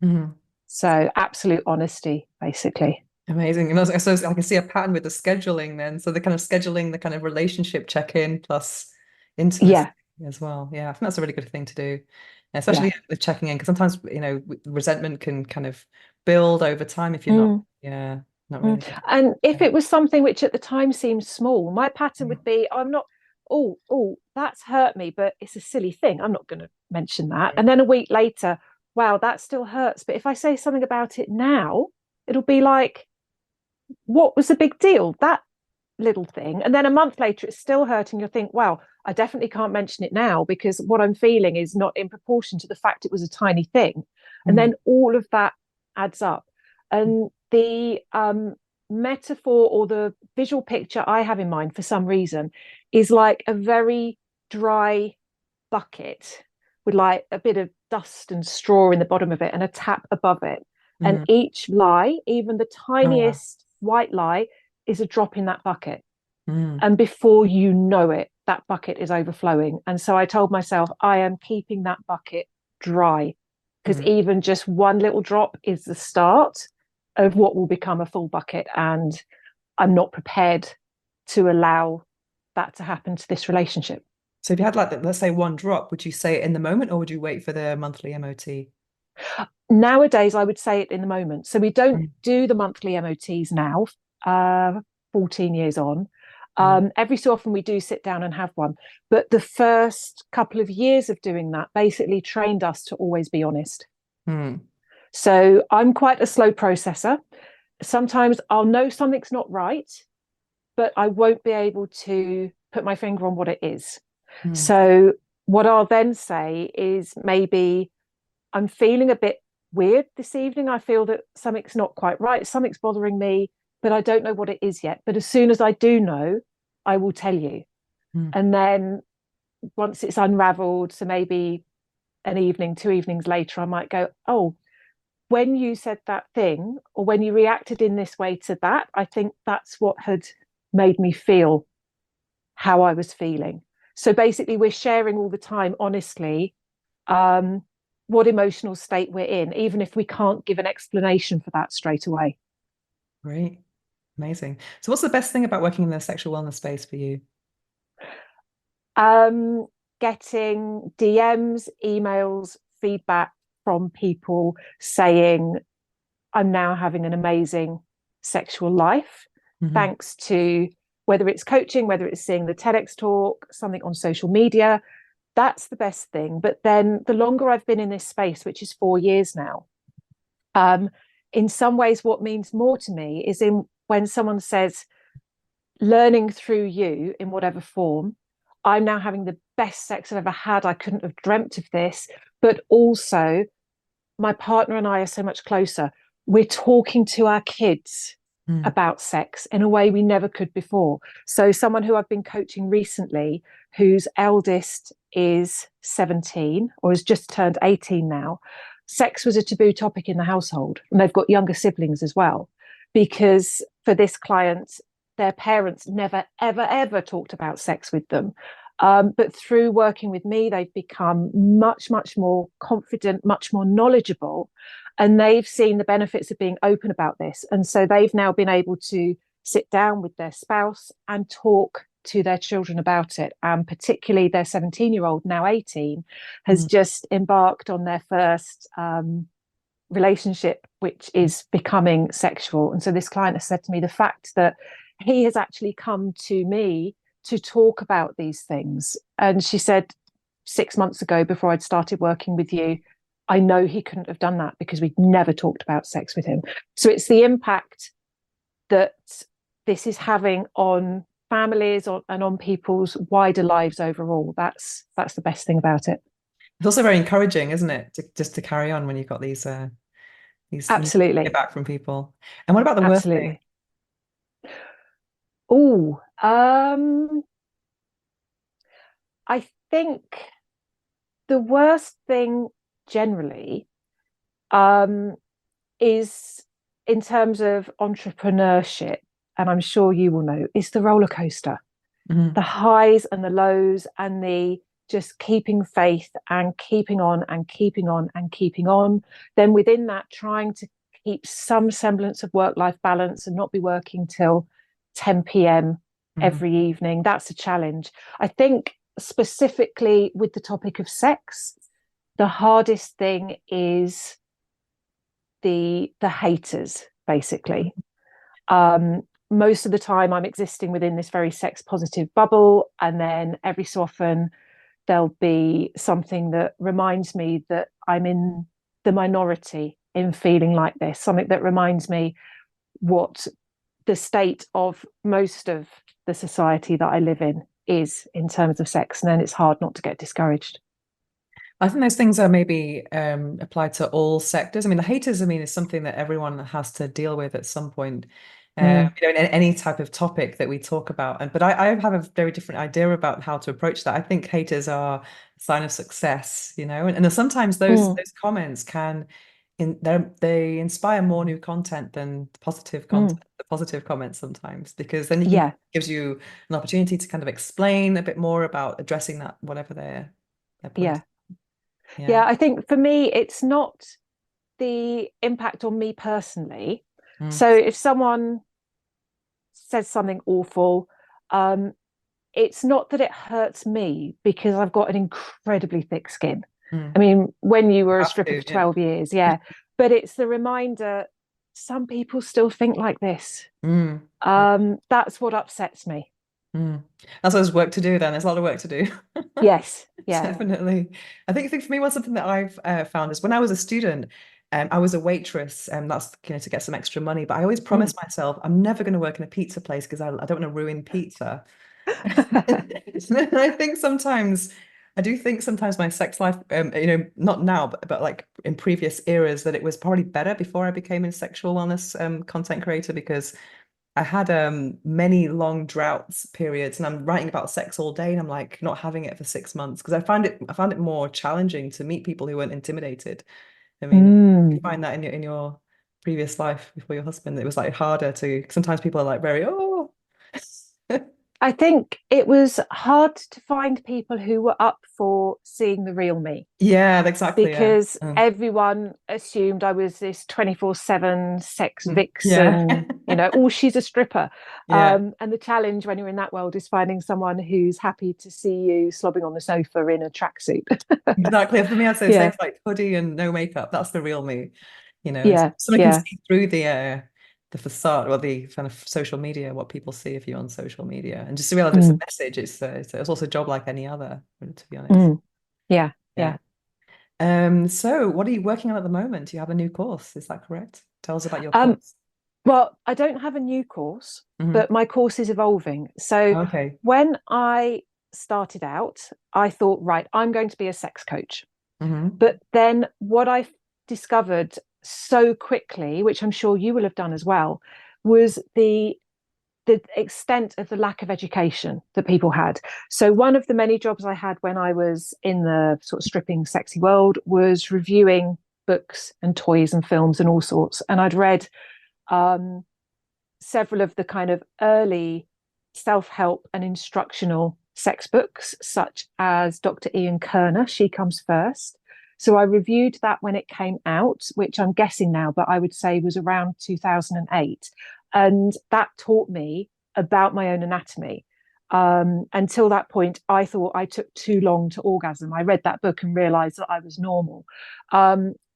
Speaker 1: mm-hmm.
Speaker 2: So absolute honesty, basically.
Speaker 1: Amazing. And I suppose I can see a pattern with the scheduling then. So the kind of scheduling, the kind of relationship check-in plus intimacy
Speaker 2: Yeah,
Speaker 1: as well. Yeah, I think that's a really good thing to do,
Speaker 2: yeah.
Speaker 1: especially with checking in, because sometimes, resentment can kind of build over time if you're not,
Speaker 2: Mm.
Speaker 1: yeah, not
Speaker 2: Mm.
Speaker 1: really.
Speaker 2: And if
Speaker 1: Yeah.
Speaker 2: it was something which at the time seemed small, my pattern
Speaker 1: Mm.
Speaker 2: would be, I'm not, that's hurt me, but it's a silly thing. I'm not going to mention that. And then a week later, wow, that still hurts. But if I say something about it now, it'll be like, what was the big deal? That little thing. And then a month later, it's still hurting. You'll think, wow, I definitely can't mention it now because what I'm feeling is not in proportion to the fact it was a tiny thing. And
Speaker 1: Mm.
Speaker 2: then all of that adds up. And the metaphor or the visual picture I have in mind for some reason is like a very dry bucket with like a bit of dust and straw in the bottom of it and a tap above it. And
Speaker 1: Mm.
Speaker 2: each lie, even the
Speaker 1: Oh, wow.
Speaker 2: tiniest white lie, is a drop in that bucket.
Speaker 1: Mm.
Speaker 2: And before you know it, that bucket is overflowing. And so I told myself, I am keeping that bucket dry because
Speaker 1: Mm.
Speaker 2: even just one little drop is the start of what will become a full bucket. And I'm not prepared to allow that to happen to this relationship.
Speaker 1: So if you had like, let's say one drop, would you say it in the moment or would you wait for the monthly MOT?
Speaker 2: Nowadays, I would say it in the moment. So we don't
Speaker 1: Mm.
Speaker 2: do the monthly MOTs now, 14 years on.
Speaker 1: Mm.
Speaker 2: Every so often we do sit down and have one. But the first couple of years of doing that basically trained us to always be honest.
Speaker 1: Mm.
Speaker 2: So I'm quite a slow processor. Sometimes I'll know something's not right, but I won't be able to put my finger on what it is.
Speaker 1: Mm.
Speaker 2: So what I'll then say is maybe I'm feeling a bit weird this evening. I feel that something's not quite right. Something's bothering me, but I don't know what it is yet. But as soon as I do know, I will tell you.
Speaker 1: Mm.
Speaker 2: And then once it's unraveled, so maybe an evening, 2 evenings later, I might go, oh, when you said that thing or when you reacted in this way to that, I think that's what had made me feel how I was feeling. So basically, we're sharing all the time, honestly, what emotional state we're in, even if we can't give an explanation for that straight away.
Speaker 1: Great. Amazing. So what's the best thing about working in the sexual wellness space for you?
Speaker 2: Um, Getting DMs, emails, feedback from people saying, I'm now having an amazing sexual life,
Speaker 1: Mm-hmm.
Speaker 2: thanks to whether it's coaching, whether it's seeing the TEDx talk, something on social media. That's the best thing. But then the longer I've been in this space, which is 4 years now, in some ways, what means more to me is in when someone says, learning through you in whatever form, I'm now having the best sex I've ever had. I couldn't have dreamt of this. But also, my partner and I are so much closer. We're talking to our kids
Speaker 1: Mm.
Speaker 2: about sex in a way we never could before. So, someone who I've been coaching recently, whose eldest is 17 or has just turned 18 now, sex was a taboo topic in the household. And they've got younger siblings as well. Because for this client, their parents never, ever, ever talked about sex with them. But through working with me, they've become much, much more confident, much more knowledgeable, and they've seen the benefits of being open about this. And so they've now been able to sit down with their spouse and talk to their children about it. And particularly their 17-year-old, now 18, has
Speaker 1: Mm.
Speaker 2: just embarked on their first relationship, which is becoming sexual. And so this client has said to me, the fact that he has actually come to me to talk about these things. And she said, 6 months ago, before I'd started working with you, I know he couldn't have done that because we'd never talked about sex with him. So it's the impact that this is having on families and on people's wider lives overall. That's the best thing about it.
Speaker 1: It's also very encouraging, isn't it, just to carry on when you've got these when you get
Speaker 2: Absolutely.
Speaker 1: back from people. And what about the worst thing?
Speaker 2: Absolutely. Oh, I think the worst thing generally is in terms of entrepreneurship, and I'm sure you will know, is the roller coaster,
Speaker 1: Mhm.
Speaker 2: the highs and the lows, and the just keeping faith and keeping on and keeping on and keeping on. Then within that, trying to keep some semblance of work-life balance and not be working till 10 p.m.
Speaker 1: Mhm.
Speaker 2: every evening. That's a challenge. I think specifically with the topic of sex, the hardest thing is the haters, basically. Most of the time I'm existing within this very sex positive bubble, and then every so often there'll be something that reminds me that I'm in the minority in feeling like this, something that reminds me what the state of most of the society that I live in terms of sex, and then it's hard not to get discouraged.
Speaker 1: I think those things are maybe applied to all sectors. I mean, the haters, I mean, is something that everyone has to deal with at some point.
Speaker 2: Mm,
Speaker 1: In any type of topic that we talk about. But I have a very different idea about how to approach that. I think haters are a sign of success, and sometimes
Speaker 2: mm,
Speaker 1: those comments they inspire more new content than
Speaker 2: mm.
Speaker 1: the positive comments sometimes, because then you can
Speaker 2: Yeah,
Speaker 1: gives you an opportunity to kind of explain a bit more about addressing that whatever their point.
Speaker 2: yeah,
Speaker 1: Yeah.
Speaker 2: yeah. I think for me, it's not the impact on me personally.
Speaker 1: Mm,
Speaker 2: So if someone says something awful, um, it's not that it hurts me because I've got an incredibly thick skin. I
Speaker 1: mm.
Speaker 2: mean, when you were a
Speaker 1: Have
Speaker 2: stripper
Speaker 1: to,
Speaker 2: for
Speaker 1: yeah.
Speaker 2: 12 years, yeah. But it's the reminder some people still think like this.
Speaker 1: Mm, yeah.
Speaker 2: That's what upsets me.
Speaker 1: Mm. That's there's work to do then. There's a lot of work to do.
Speaker 2: Yes, yeah.
Speaker 1: Definitely. I think for me, one something that I've found is when I was a student, I was a waitress, and that's to get some extra money. But I always
Speaker 2: Mm.
Speaker 1: promised myself I'm never going to work in a pizza place because I don't want to ruin pizza. I do think sometimes my sex life, not now, but like in previous eras, that it was probably better before I became a sexual wellness content creator, because I had many long droughts periods, and I'm writing about sex all day, and I'm like not having it for 6 months because I found it more challenging to meet people who weren't intimidated. I mean, you
Speaker 2: Mm.
Speaker 1: find that in your previous life before your husband, it was like harder to sometimes people are like very
Speaker 2: I think it was hard to find people who were up for seeing the real me,
Speaker 1: yeah, exactly, yeah.
Speaker 2: because everyone assumed I was this 24/7 sex
Speaker 1: Yeah.
Speaker 2: vixen, oh, she's a stripper.
Speaker 1: Yeah,
Speaker 2: And the challenge when you're in that world is finding someone who's happy to see you slobbing on the sofa in a tracksuit.
Speaker 1: exactly. For me, I'd say the same,
Speaker 2: Yeah,
Speaker 1: like hoodie and no makeup. That's the real me. It's
Speaker 2: yeah,
Speaker 1: someone can
Speaker 2: yeah.
Speaker 1: see through the facade or the kind of social media, what people see of you on social media, and just to realize it's a
Speaker 2: Mm,
Speaker 1: message. It's also a job like any other, to be honest.
Speaker 2: mm. Yeah,
Speaker 1: Yeah.
Speaker 2: yeah.
Speaker 1: So what are you working on at the moment? You have a new course, is that correct? Tell us about your
Speaker 2: Um,
Speaker 1: course.
Speaker 2: well, I don't have a new course,
Speaker 1: Hmm.
Speaker 2: but my course is evolving. So
Speaker 1: Okay.
Speaker 2: when I started out, I thought, right, I'm going to be a sex coach.
Speaker 1: Hmm.
Speaker 2: But then what I discovered so quickly, which I'm sure you will have done as well, was the extent of the lack of education that people had. So one of the many jobs I had when I was in the sort of stripping sexy world was reviewing books and toys and films and all sorts. And I'd read um, several of the kind of early self-help and instructional sex books, such as Dr. Ian Kerner, She Comes First. So I reviewed that when it came out, which I'm guessing now, but I would say was around 2008. And that taught me about my own anatomy. Until that point, I thought I took too long to orgasm. I read that book and realized that I was normal.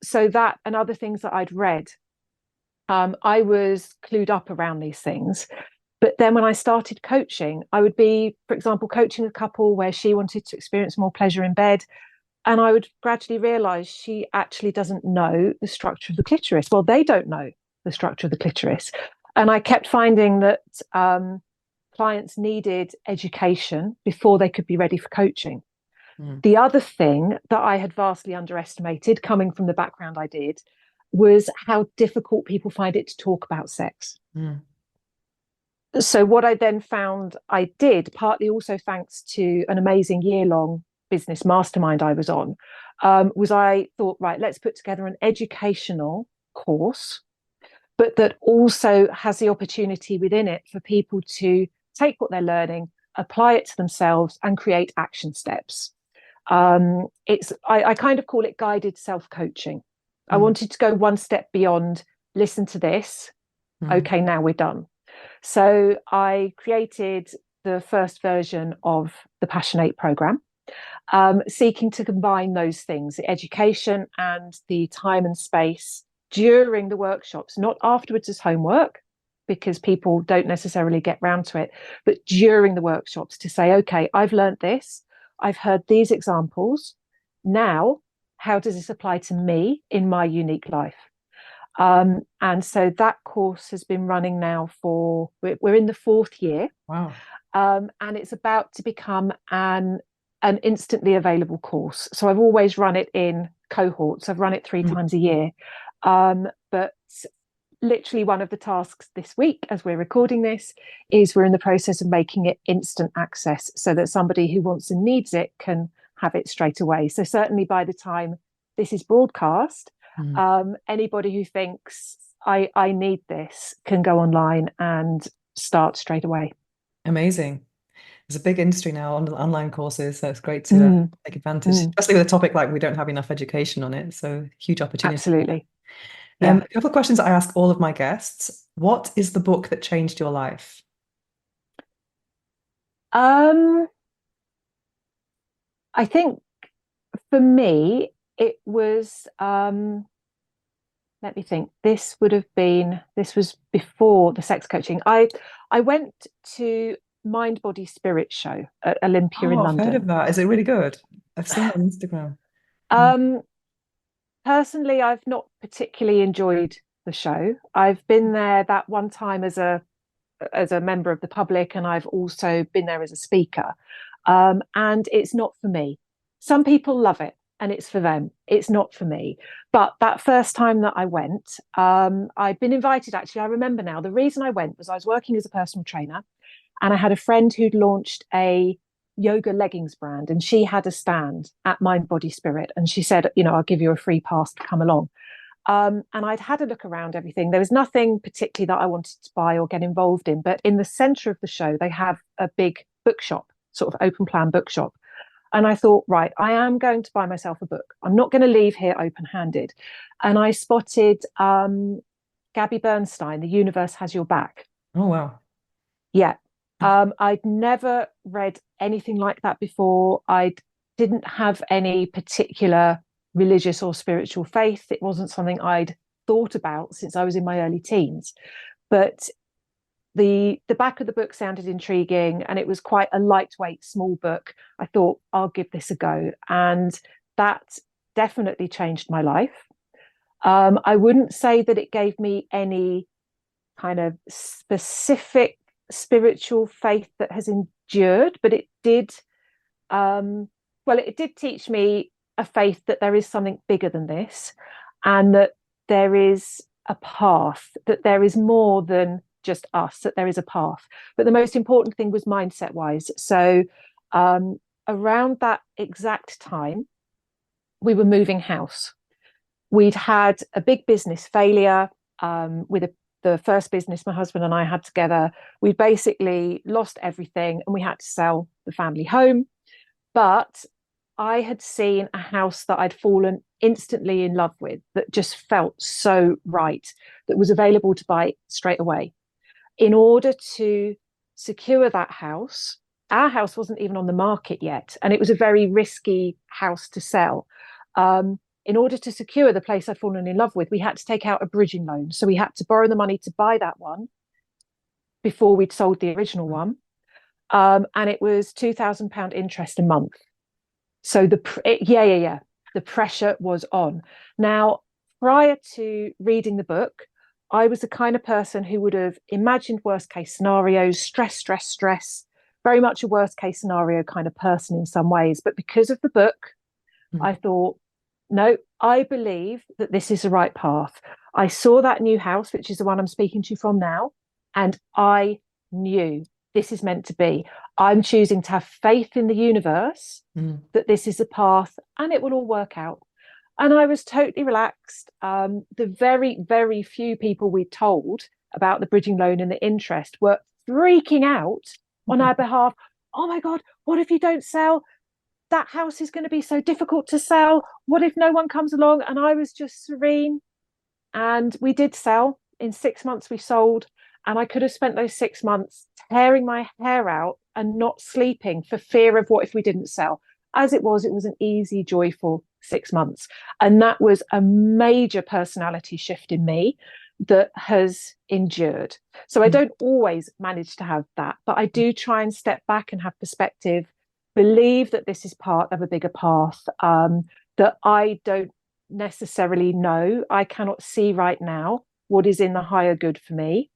Speaker 2: So that and other things that I'd read, I was clued up around these things. But then when I started coaching, I would be, for example, coaching a couple where she wanted to experience more pleasure in bed. And I would gradually realize she actually doesn't know the structure of the clitoris. Well, they don't know the structure of the clitoris. And I kept finding that clients needed education before they could be ready for coaching. The other thing that I had vastly underestimated, coming from the background I did, was how difficult people find it to talk about sex. So what I then found I did, partly also thanks to an amazing year-long business mastermind I was on, was I thought, right, let's put together an educational course, but that also has the opportunity within it for people to take what they're learning, apply it to themselves, and create action steps. I kind of call it guided self-coaching. I wanted to go one step beyond, listen to this, okay, now we're done. So I created the first version of the Passionate program, seeking to combine those things, the education and the time and space during the workshops, not afterwards as homework, because people don't necessarily get round to it, but during the workshops to say, okay, I've learned this, I've heard these examples. Now, how does this apply to me in my unique life? And so that course has been running now we're in the 4th year.
Speaker 1: Wow.
Speaker 2: And it's about to become an instantly available course. So I've always run it in cohorts. I've run it 3 times a year. But literally one of the tasks this week, as we're recording this, is we're in the process of making it instant access so that somebody who wants and needs it can have it straight away. So certainly by the time this is broadcast, anybody who thinks I need this can go online and start straight away.
Speaker 1: Amazing. There's a big industry now on online courses, so it's great to take advantage, especially with a topic like we don't have enough education on it. So huge opportunity.
Speaker 2: Absolutely. Yeah.
Speaker 1: A couple of questions I ask all of my guests. What is the book that changed your life?
Speaker 2: I think for me, it was, let me think, this was before the sex coaching. I went to Mind, Body, Spirit show at Olympia in London.
Speaker 1: I've heard of that. Is it really good? I've seen it on Instagram.
Speaker 2: Personally, I've not particularly enjoyed the show. I've been there that one time as a member of the public, and I've also been there as a speaker. And it's not for me. Some people love it and it's for them. It's not for me. But that first time that I went, I'd been invited, actually. I remember now, the reason I went was I was working as a personal trainer, and I had a friend who'd launched a yoga leggings brand, and she had a stand at Mind, Body, Spirit. And she said, I'll give you a free pass to come along. And I'd had a look around everything. There was nothing particularly that I wanted to buy or get involved in. But in the center of the show, they have a big bookshop, sort of open plan bookshop. And I thought, right, I am going to buy myself a book. I'm not going to leave here open handed. And I spotted Gabby Bernstein, The Universe Has Your Back.
Speaker 1: Oh, wow.
Speaker 2: Yeah. I'd never read anything like that before. I didn't have any particular religious or spiritual faith. It wasn't something I'd thought about since I was in my early teens. But the back of the book sounded intriguing, and it was quite a lightweight, small book. I thought, I'll give this a go. And that definitely changed my life. I wouldn't say that it gave me any kind of specific spiritual faith that has endured, but it did it did teach me a faith that there is something bigger than this, and that there is a path, that there is more than just us, that there is a path. But the most important thing was mindset wise. So around that exact time, we were moving house. We'd had a big business failure with the first business my husband and I had together. We basically lost everything, and we had to sell the family home. But I had seen a house that I'd fallen instantly in love with, that just felt so right, that was available to buy straight away. In order to secure that house, our house wasn't even on the market yet, and it was a very risky house to sell. In order to secure the place I'd fallen in love with, we had to take out a bridging loan. So we had to borrow the money to buy that one before we'd sold the original one. And it was £2,000 interest a month. So the pressure was on. Now, prior to reading the book, I was the kind of person who would have imagined worst case scenarios, stress, very much a worst case scenario kind of person in some ways. But because of the book, I thought, no, I believe that this is the right path. I saw that new house, which is the one I'm speaking to you from now, and I knew this is meant to be. I'm choosing to have faith in the universe that this is a path and it will all work out. And I was totally relaxed. The very, very few people we told about the bridging loan and the interest were freaking out on our behalf. Oh my God, what if you don't sell? That house is going to be so difficult to sell. What if no one comes along? And I was just serene. And we did sell. In 6 months, we sold. And I could have spent those 6 months tearing my hair out and not sleeping for fear of what if we didn't sell. As it was an easy, joyful 6 months. And that was a major personality shift in me that has endured. So I don't always manage to have that, but I do try and step back and have perspective, believe that this is part of a bigger path that I don't necessarily know. I cannot see right now what is in the higher good for me.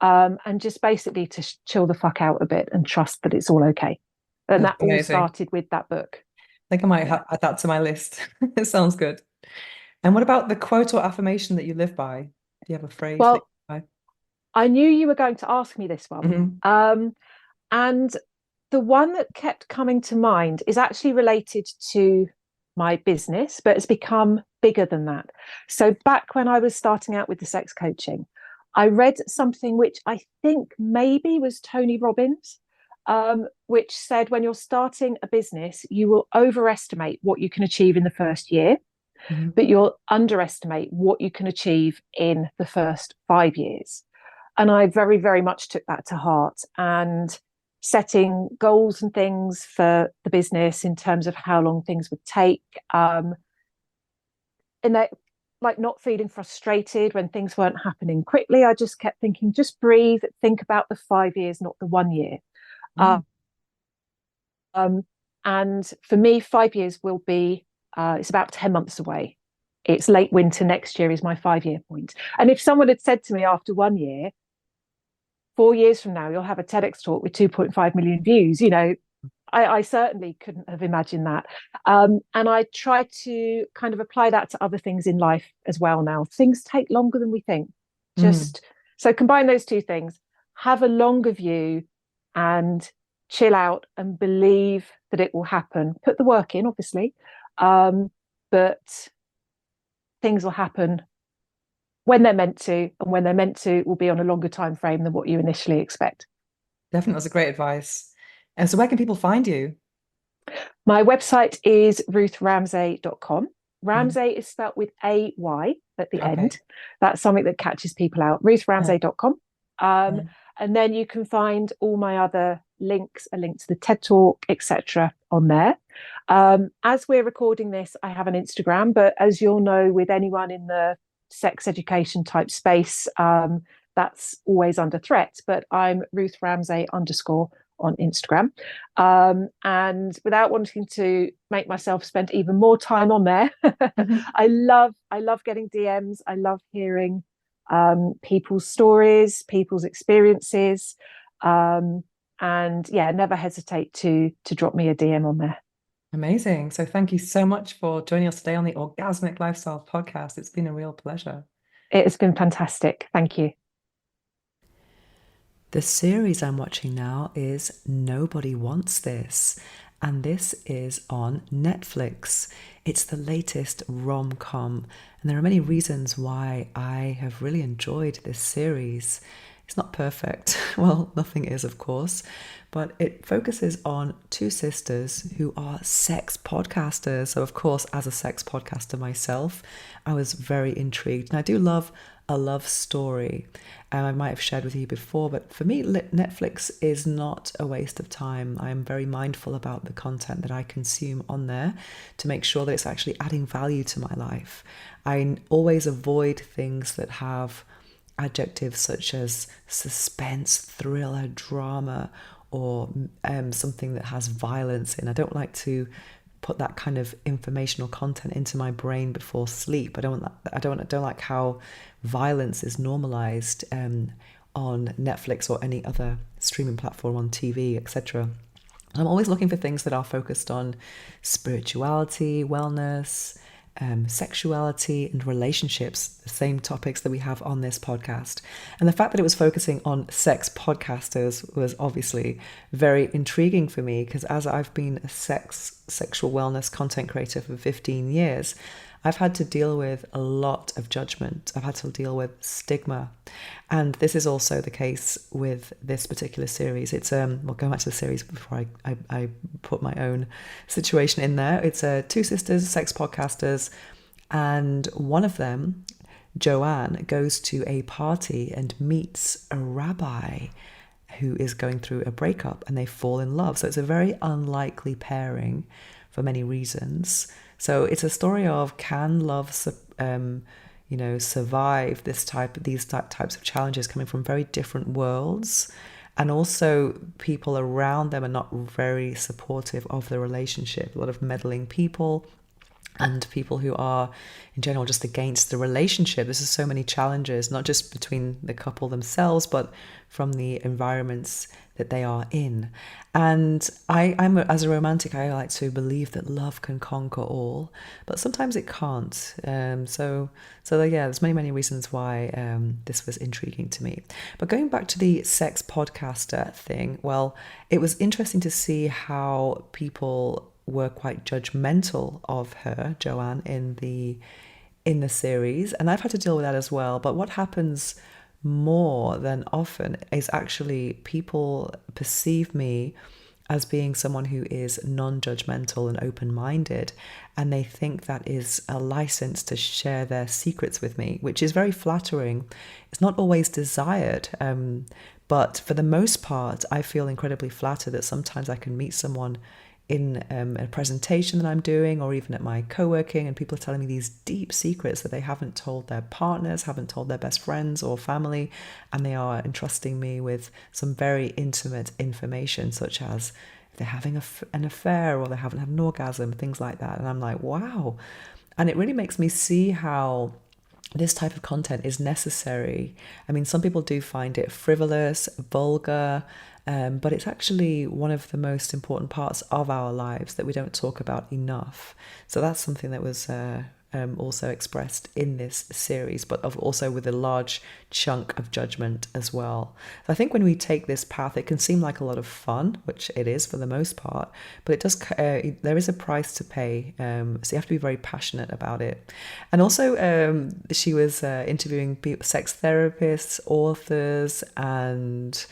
Speaker 2: And just basically to chill the fuck out a bit and trust that it's all okay. And
Speaker 1: That's
Speaker 2: that all
Speaker 1: amazing.
Speaker 2: started with that book.
Speaker 1: I think I might add that to my list. It sounds good. And what about the quote or affirmation that you live by? Do you have a phrase that you
Speaker 2: Well,
Speaker 1: live
Speaker 2: I knew you were going to ask me this
Speaker 1: by?
Speaker 2: one. And the one that kept coming to mind is actually related to my business, but it's become bigger than that. So back when I was starting out with the sex coaching, I read something which I think maybe was Tony Robbins, which said when you're starting a business, you will overestimate what you can achieve in the first year, but you'll underestimate what you can achieve in the first 5 years. And I very, very much took that to heart, and setting goals and things for the business in terms of how long things would take. And that, like, not feeling frustrated when things weren't happening quickly. I just kept thinking, just breathe, think about the 5 years, not the 1 year. And for me, 5 years will be, it's about 10 months away. It's late winter next year is my 5 year point. And if someone had said to me after 1 year, 4 years from now, you'll have a TEDx talk with 2.5 million views, I certainly couldn't have imagined that. And I try to kind of apply that to other things in life as well now. Things take longer than we think. So combine those two things, have a longer view and chill out and believe that it will happen. Put the work in, obviously, but things will happen when they're meant to, and when they're meant to will be on a longer time frame than what you initially expect.
Speaker 1: Definitely, that's a great advice. And so where can people find you?
Speaker 2: My website is ruthramsay.com. Ramsay is spelt with A-Y at the end. That's something that catches people out. ruthramsay.com. And then you can find all my other links, a link to the TED Talk, etc. on there. As we're recording this, I have an Instagram, but as you'll know, with anyone in the sex education type space, that's always under threat. But I'm Ruth Ramsay _ on Instagram. And without wanting to make myself spend even more time on there, I love getting DMs. I love hearing people's stories, people's experiences. And yeah, never hesitate to drop me a DM on there.
Speaker 1: Amazing. So thank you so much for joining us today on the Orgasmic Lifestyle podcast. It's been a real pleasure.
Speaker 2: It has been fantastic. Thank you.
Speaker 1: The series I'm watching now is Nobody Wants This, and this is on Netflix. It's the latest rom-com, and there are many reasons why I have really enjoyed this series. It's not perfect. Well, nothing is, of course, but it focuses on two sisters who are sex podcasters. So, of course, as a sex podcaster myself, I was very intrigued. And I do love a love story. I might have shared with you before, but for me, Netflix is not a waste of time. I'm very mindful about the content that I consume on there to make sure that it's actually adding value to my life. I always avoid things that have adjectives such as suspense, thriller, drama, or something that has violence in. I don't like to put that kind of informational content into my brain before sleep. I don't like how violence is normalized on Netflix or any other streaming platform, on TV, etc. I'm always looking for things that are focused on spirituality, wellness, sexuality, and relationships, the same topics that we have on this podcast. And the fact that it was focusing on sex podcasters was obviously very intriguing for me, because as I've been a sexual wellness content creator for 15 years, I've had to deal with a lot of judgment. I've had to deal with stigma. And this is also the case with this particular series. It's, well, going back to the series before I put my own situation in there. It's two sisters, sex podcasters, and one of them, Joanne, goes to a party and meets a rabbi who is going through a breakup, and they fall in love. So it's a very unlikely pairing for many reasons. So it's a story of, can love, survive these types of challenges coming from very different worlds, and also people around them are not very supportive of the relationship. A lot of meddling people and people who are in general just against the relationship. This is so many challenges, not just between the couple themselves, but from the environments that they are in. And as a romantic, I like to believe that love can conquer all, but sometimes it can't. So there's many reasons why this was intriguing to me. But going back to the sex podcaster thing, well, it was interesting to see how people were quite judgmental of her, Joanne, in the series, and I've had to deal with that as well. But what happens more than often is actually people perceive me as being someone who is non-judgmental and open-minded, and they think that is a license to share their secrets with me, which is very flattering. It's not always desired, but for the most part, I feel incredibly flattered that sometimes I can meet someone in a presentation that I'm doing, or even at my co-working, and people are telling me these deep secrets that they haven't told their partners, haven't told their best friends or family, and they are entrusting me with some very intimate information, such as if they're having an affair or they haven't had an orgasm, things like that. And I'm like, wow. And it really makes me see how this type of content is necessary. I mean, some people do find it frivolous, vulgar, but it's actually one of the most important parts of our lives that we don't talk about enough. So that's something that was also expressed in this series, but also with a large chunk of judgment as well. So I think when we take this path, it can seem like a lot of fun, which it is for the most part, but it does. There is a price to pay, so you have to be very passionate about it. And also, she was interviewing sex therapists, authors, and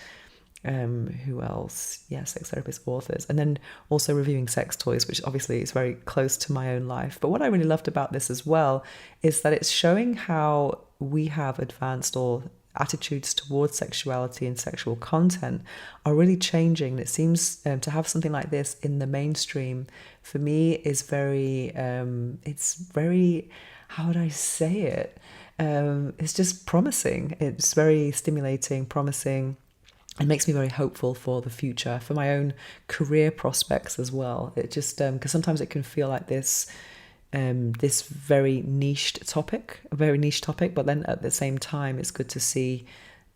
Speaker 1: who else? Yeah, sex therapists, authors, and then also reviewing sex toys, which obviously is very close to my own life. But what I really loved about this as well is that it's showing how we have advanced, or attitudes towards sexuality and sexual content are really changing. And it seems to have something like this in the mainstream, for me, is very, it's very, how would I say it? It's just promising. It's very stimulating, promising. It makes me very hopeful for the future, for my own career prospects as well. It just, because sometimes it can feel like this very niche topic, but then at the same time, it's good to see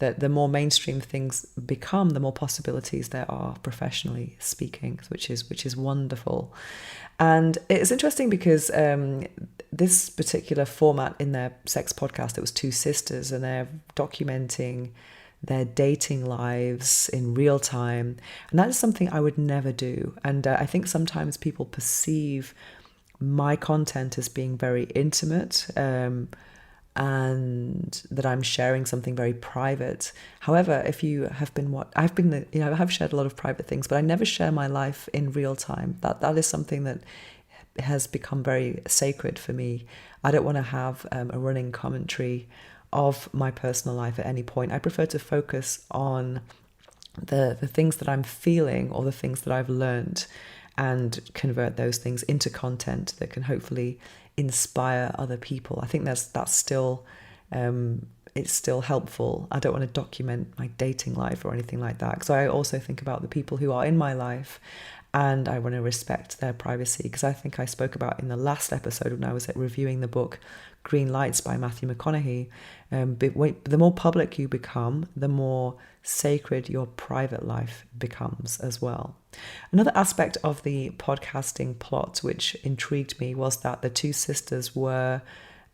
Speaker 1: that the more mainstream things become, the more possibilities there are professionally speaking, which is wonderful. And it's interesting because this particular format in their sex podcast, it was two sisters, and they're documenting their dating lives in real time. And that is something I would never do. And I think sometimes people perceive my content as being very intimate, and that I'm sharing something very private. However, if you have been I have shared a lot of private things, but I never share my life in real time. That is something that has become very sacred for me. I don't want to have a running commentary of my personal life at any point. I prefer to focus on the things that I'm feeling or the things that I've learned, and convert those things into content that can hopefully inspire other people. I think that's still it's still helpful. I don't want to document my dating life or anything like that, because I also think about the people who are in my life, and I want to respect their privacy, because I think I spoke about in the last episode when I was reviewing the book Green Lights by Matthew McConaughey. The more public you become, the more sacred your private life becomes as well. Another aspect of the podcasting plot which intrigued me was that the two sisters were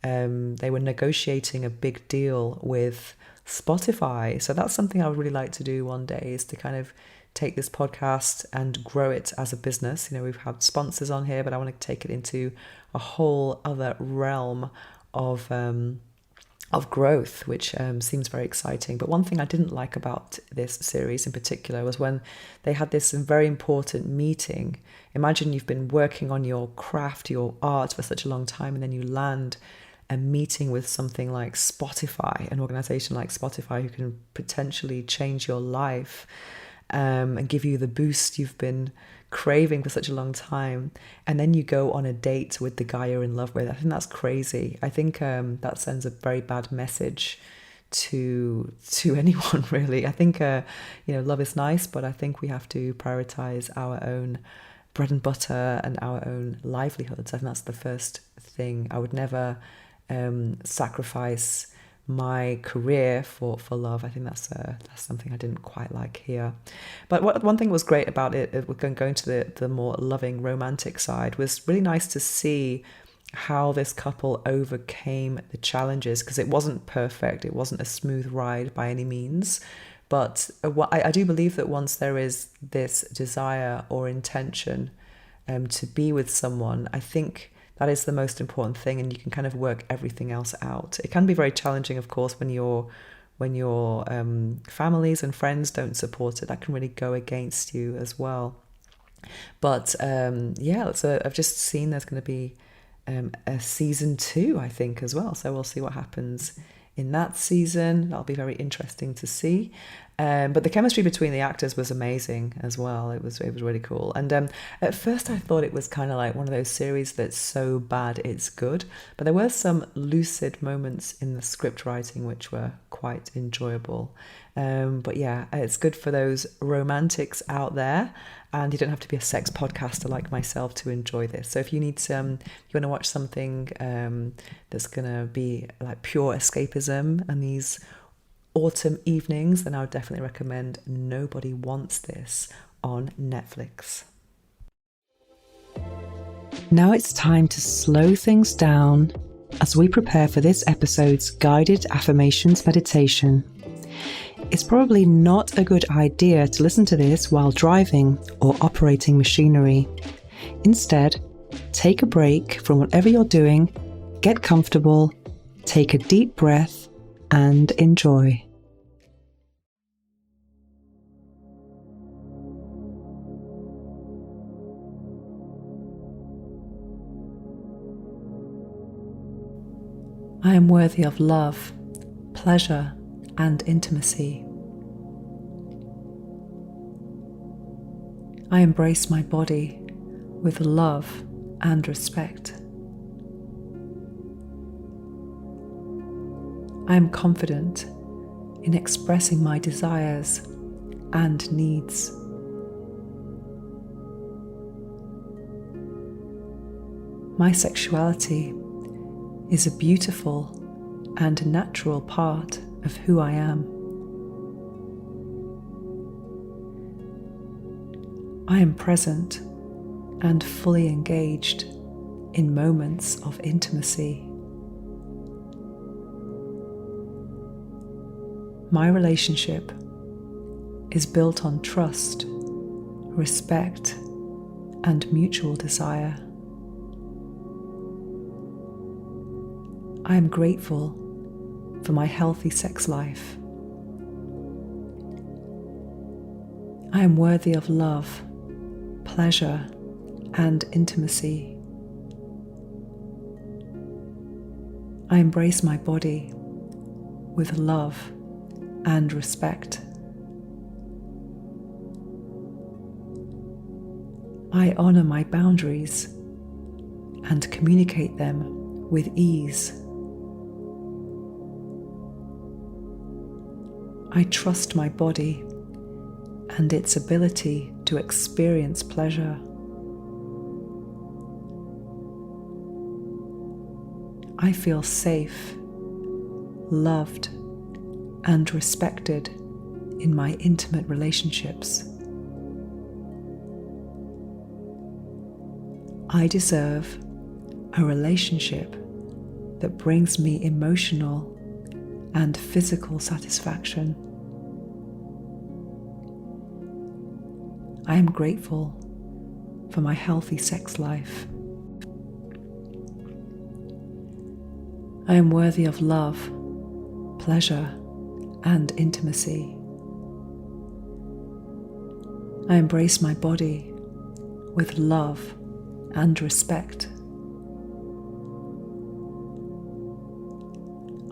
Speaker 1: negotiating a big deal with Spotify. So that's something I would really like to do one day, is to kind of take this podcast and grow it as a business. We've had sponsors on here, but I want to take it into a whole other realm of growth, which seems very exciting. But one thing I didn't like about this series in particular was when they had this very important meeting. Imagine you've been working on your craft, your art for such a long time, and then you land a meeting with something like Spotify, an organization like Spotify, who can potentially change your life and give you the boost you've been craving for such a long time. And then you go on a date with the guy you're in love with. I think that's crazy. I think that sends a very bad message to anyone, really. I think love is nice, but I think we have to prioritize our own bread and butter and our own livelihoods. I think that's the first thing. I would never sacrifice my career for love. I think that's something I didn't quite like here. But one thing was great about it, we're going to the more loving romantic side, was really nice to see how this couple overcame the challenges, because it wasn't perfect. It wasn't a smooth ride by any means. But I do believe that once there is this desire or intention to be with someone, I think that is the most important thing, and you can kind of work everything else out. It can be very challenging, of course, when your families and friends don't support it. That can really go against you as well. But I've just seen there's going to be a season 2, I think, as well. So we'll see what happens in that season. That'll be very interesting to see. But the chemistry between the actors was amazing as well. It was really cool. And at first I thought it was kind of like one of those series that's so bad it's good. But there were some lucid moments in the script writing which were quite enjoyable. But yeah, it's good for those romantics out there. And you don't have to be a sex podcaster like myself to enjoy this. So if you want to watch something that's going to be like pure escapism and these autumn evenings, then I would definitely recommend Nobody Wants This on Netflix. Now it's time to slow things down as we prepare for this episode's guided affirmations meditation. It's probably not a good idea to listen to this while driving or operating machinery. Instead, take a break from whatever you're doing, get comfortable, take a deep breath, and enjoy. I am worthy of love, pleasure, and intimacy. I embrace my body with love and respect. I am confident in expressing my desires and needs. My sexuality is a beautiful and natural part of who I am. I am present and fully engaged in moments of intimacy. My relationship is built on trust, respect, and mutual desire. I am grateful for my healthy sex life. I am worthy of love, pleasure, and intimacy. I embrace my body with love and respect. I honor my boundaries and communicate them with ease. I trust my body and its ability to experience pleasure. I feel safe, loved, and respected in my intimate relationships. I deserve a relationship that brings me emotional and physical satisfaction. I am grateful for my healthy sex life. I am worthy of love, pleasure, and intimacy. I embrace my body with love and respect.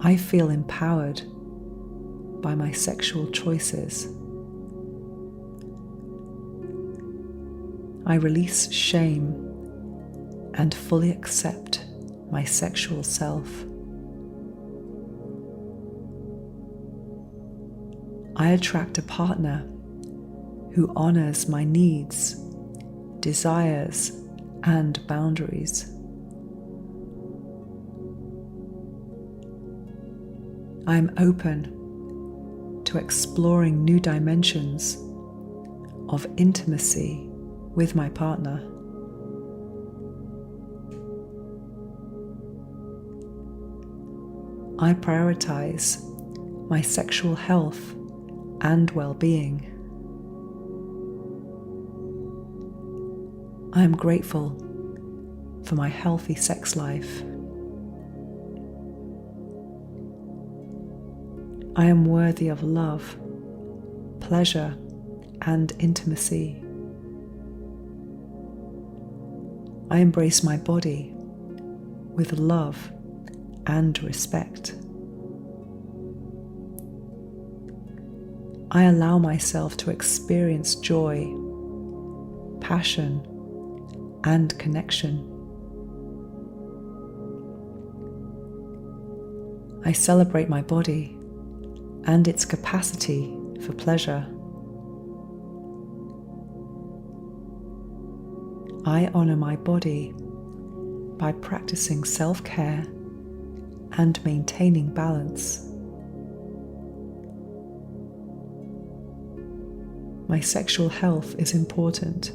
Speaker 1: I feel empowered by my sexual choices. I release shame and fully accept my sexual self. I attract a partner who honors my needs, desires, and boundaries. I am open to exploring new dimensions of intimacy with my partner. I prioritize my sexual health and well-being. I am grateful for my healthy sex life. I am worthy of love, pleasure, and intimacy. I embrace my body with love and respect. I allow myself to experience joy, passion, and connection. I celebrate my body and its capacity for pleasure. I honor my body by practicing self-care and maintaining balance. My sexual health is important,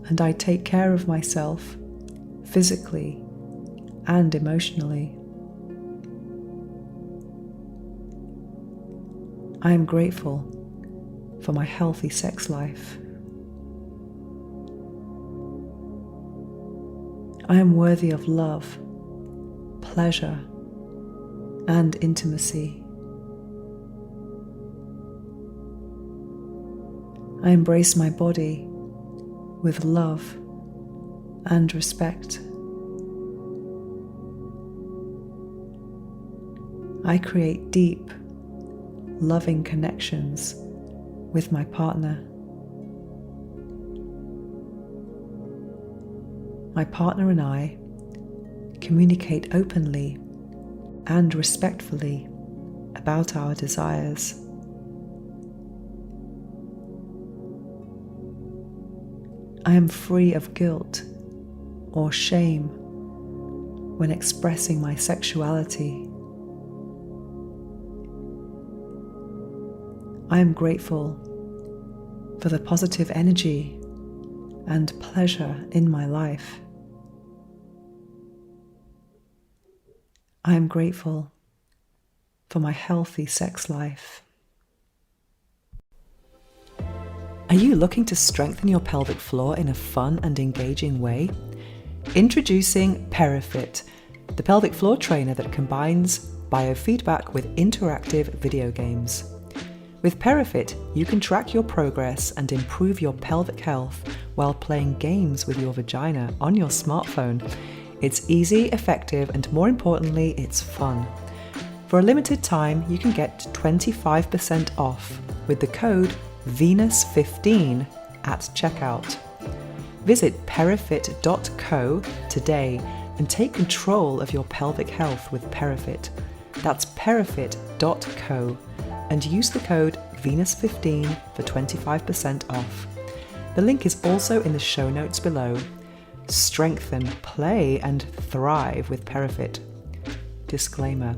Speaker 1: and I take care of myself physically and emotionally. I am grateful for my healthy sex life. I am worthy of love, pleasure, and intimacy. I embrace my body with love and respect. I create deep, loving connections with my partner. My partner and I communicate openly and respectfully about our desires. I am free of guilt or shame when expressing my sexuality. I am grateful for the positive energy and pleasure in my life. I am grateful for my healthy sex life. Are you looking to strengthen your pelvic floor in a fun and engaging way? Introducing PeriFit, the pelvic floor trainer that combines biofeedback with interactive video games. With PeriFit, you can track your progress and improve your pelvic health while playing games with your vagina on your smartphone. It's easy, effective, and more importantly, it's fun. For a limited time, you can get 25% off with the code VENUS15 at checkout. Visit perifit.co today and take control of your pelvic health with Perifit. That's perifit.co and use the code VENUS15 for 25% off. The link is also in the show notes below. Strengthen, play, and thrive with Perifit. Disclaimer: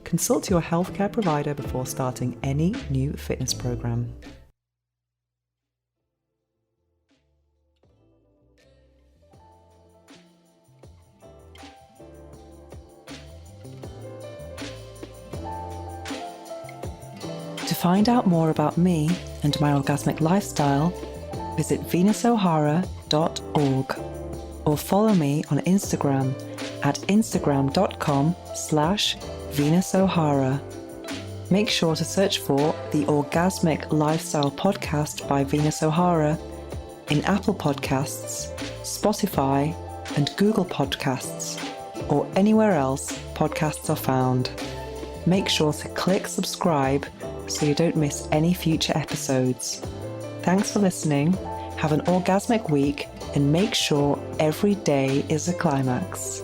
Speaker 1: consult your healthcare provider before starting any new fitness program. To find out more about me and my orgasmic lifestyle, visit venusohara.org or follow me on Instagram at instagram.com/venusohara. Make sure to search for the Orgasmic Lifestyle Podcast by Venus O'Hara in Apple Podcasts, Spotify, and Google Podcasts, or anywhere else podcasts are found. Make sure to click subscribe so you don't miss any future episodes. Thanks for listening, have an orgasmic week, and make sure every day is a climax.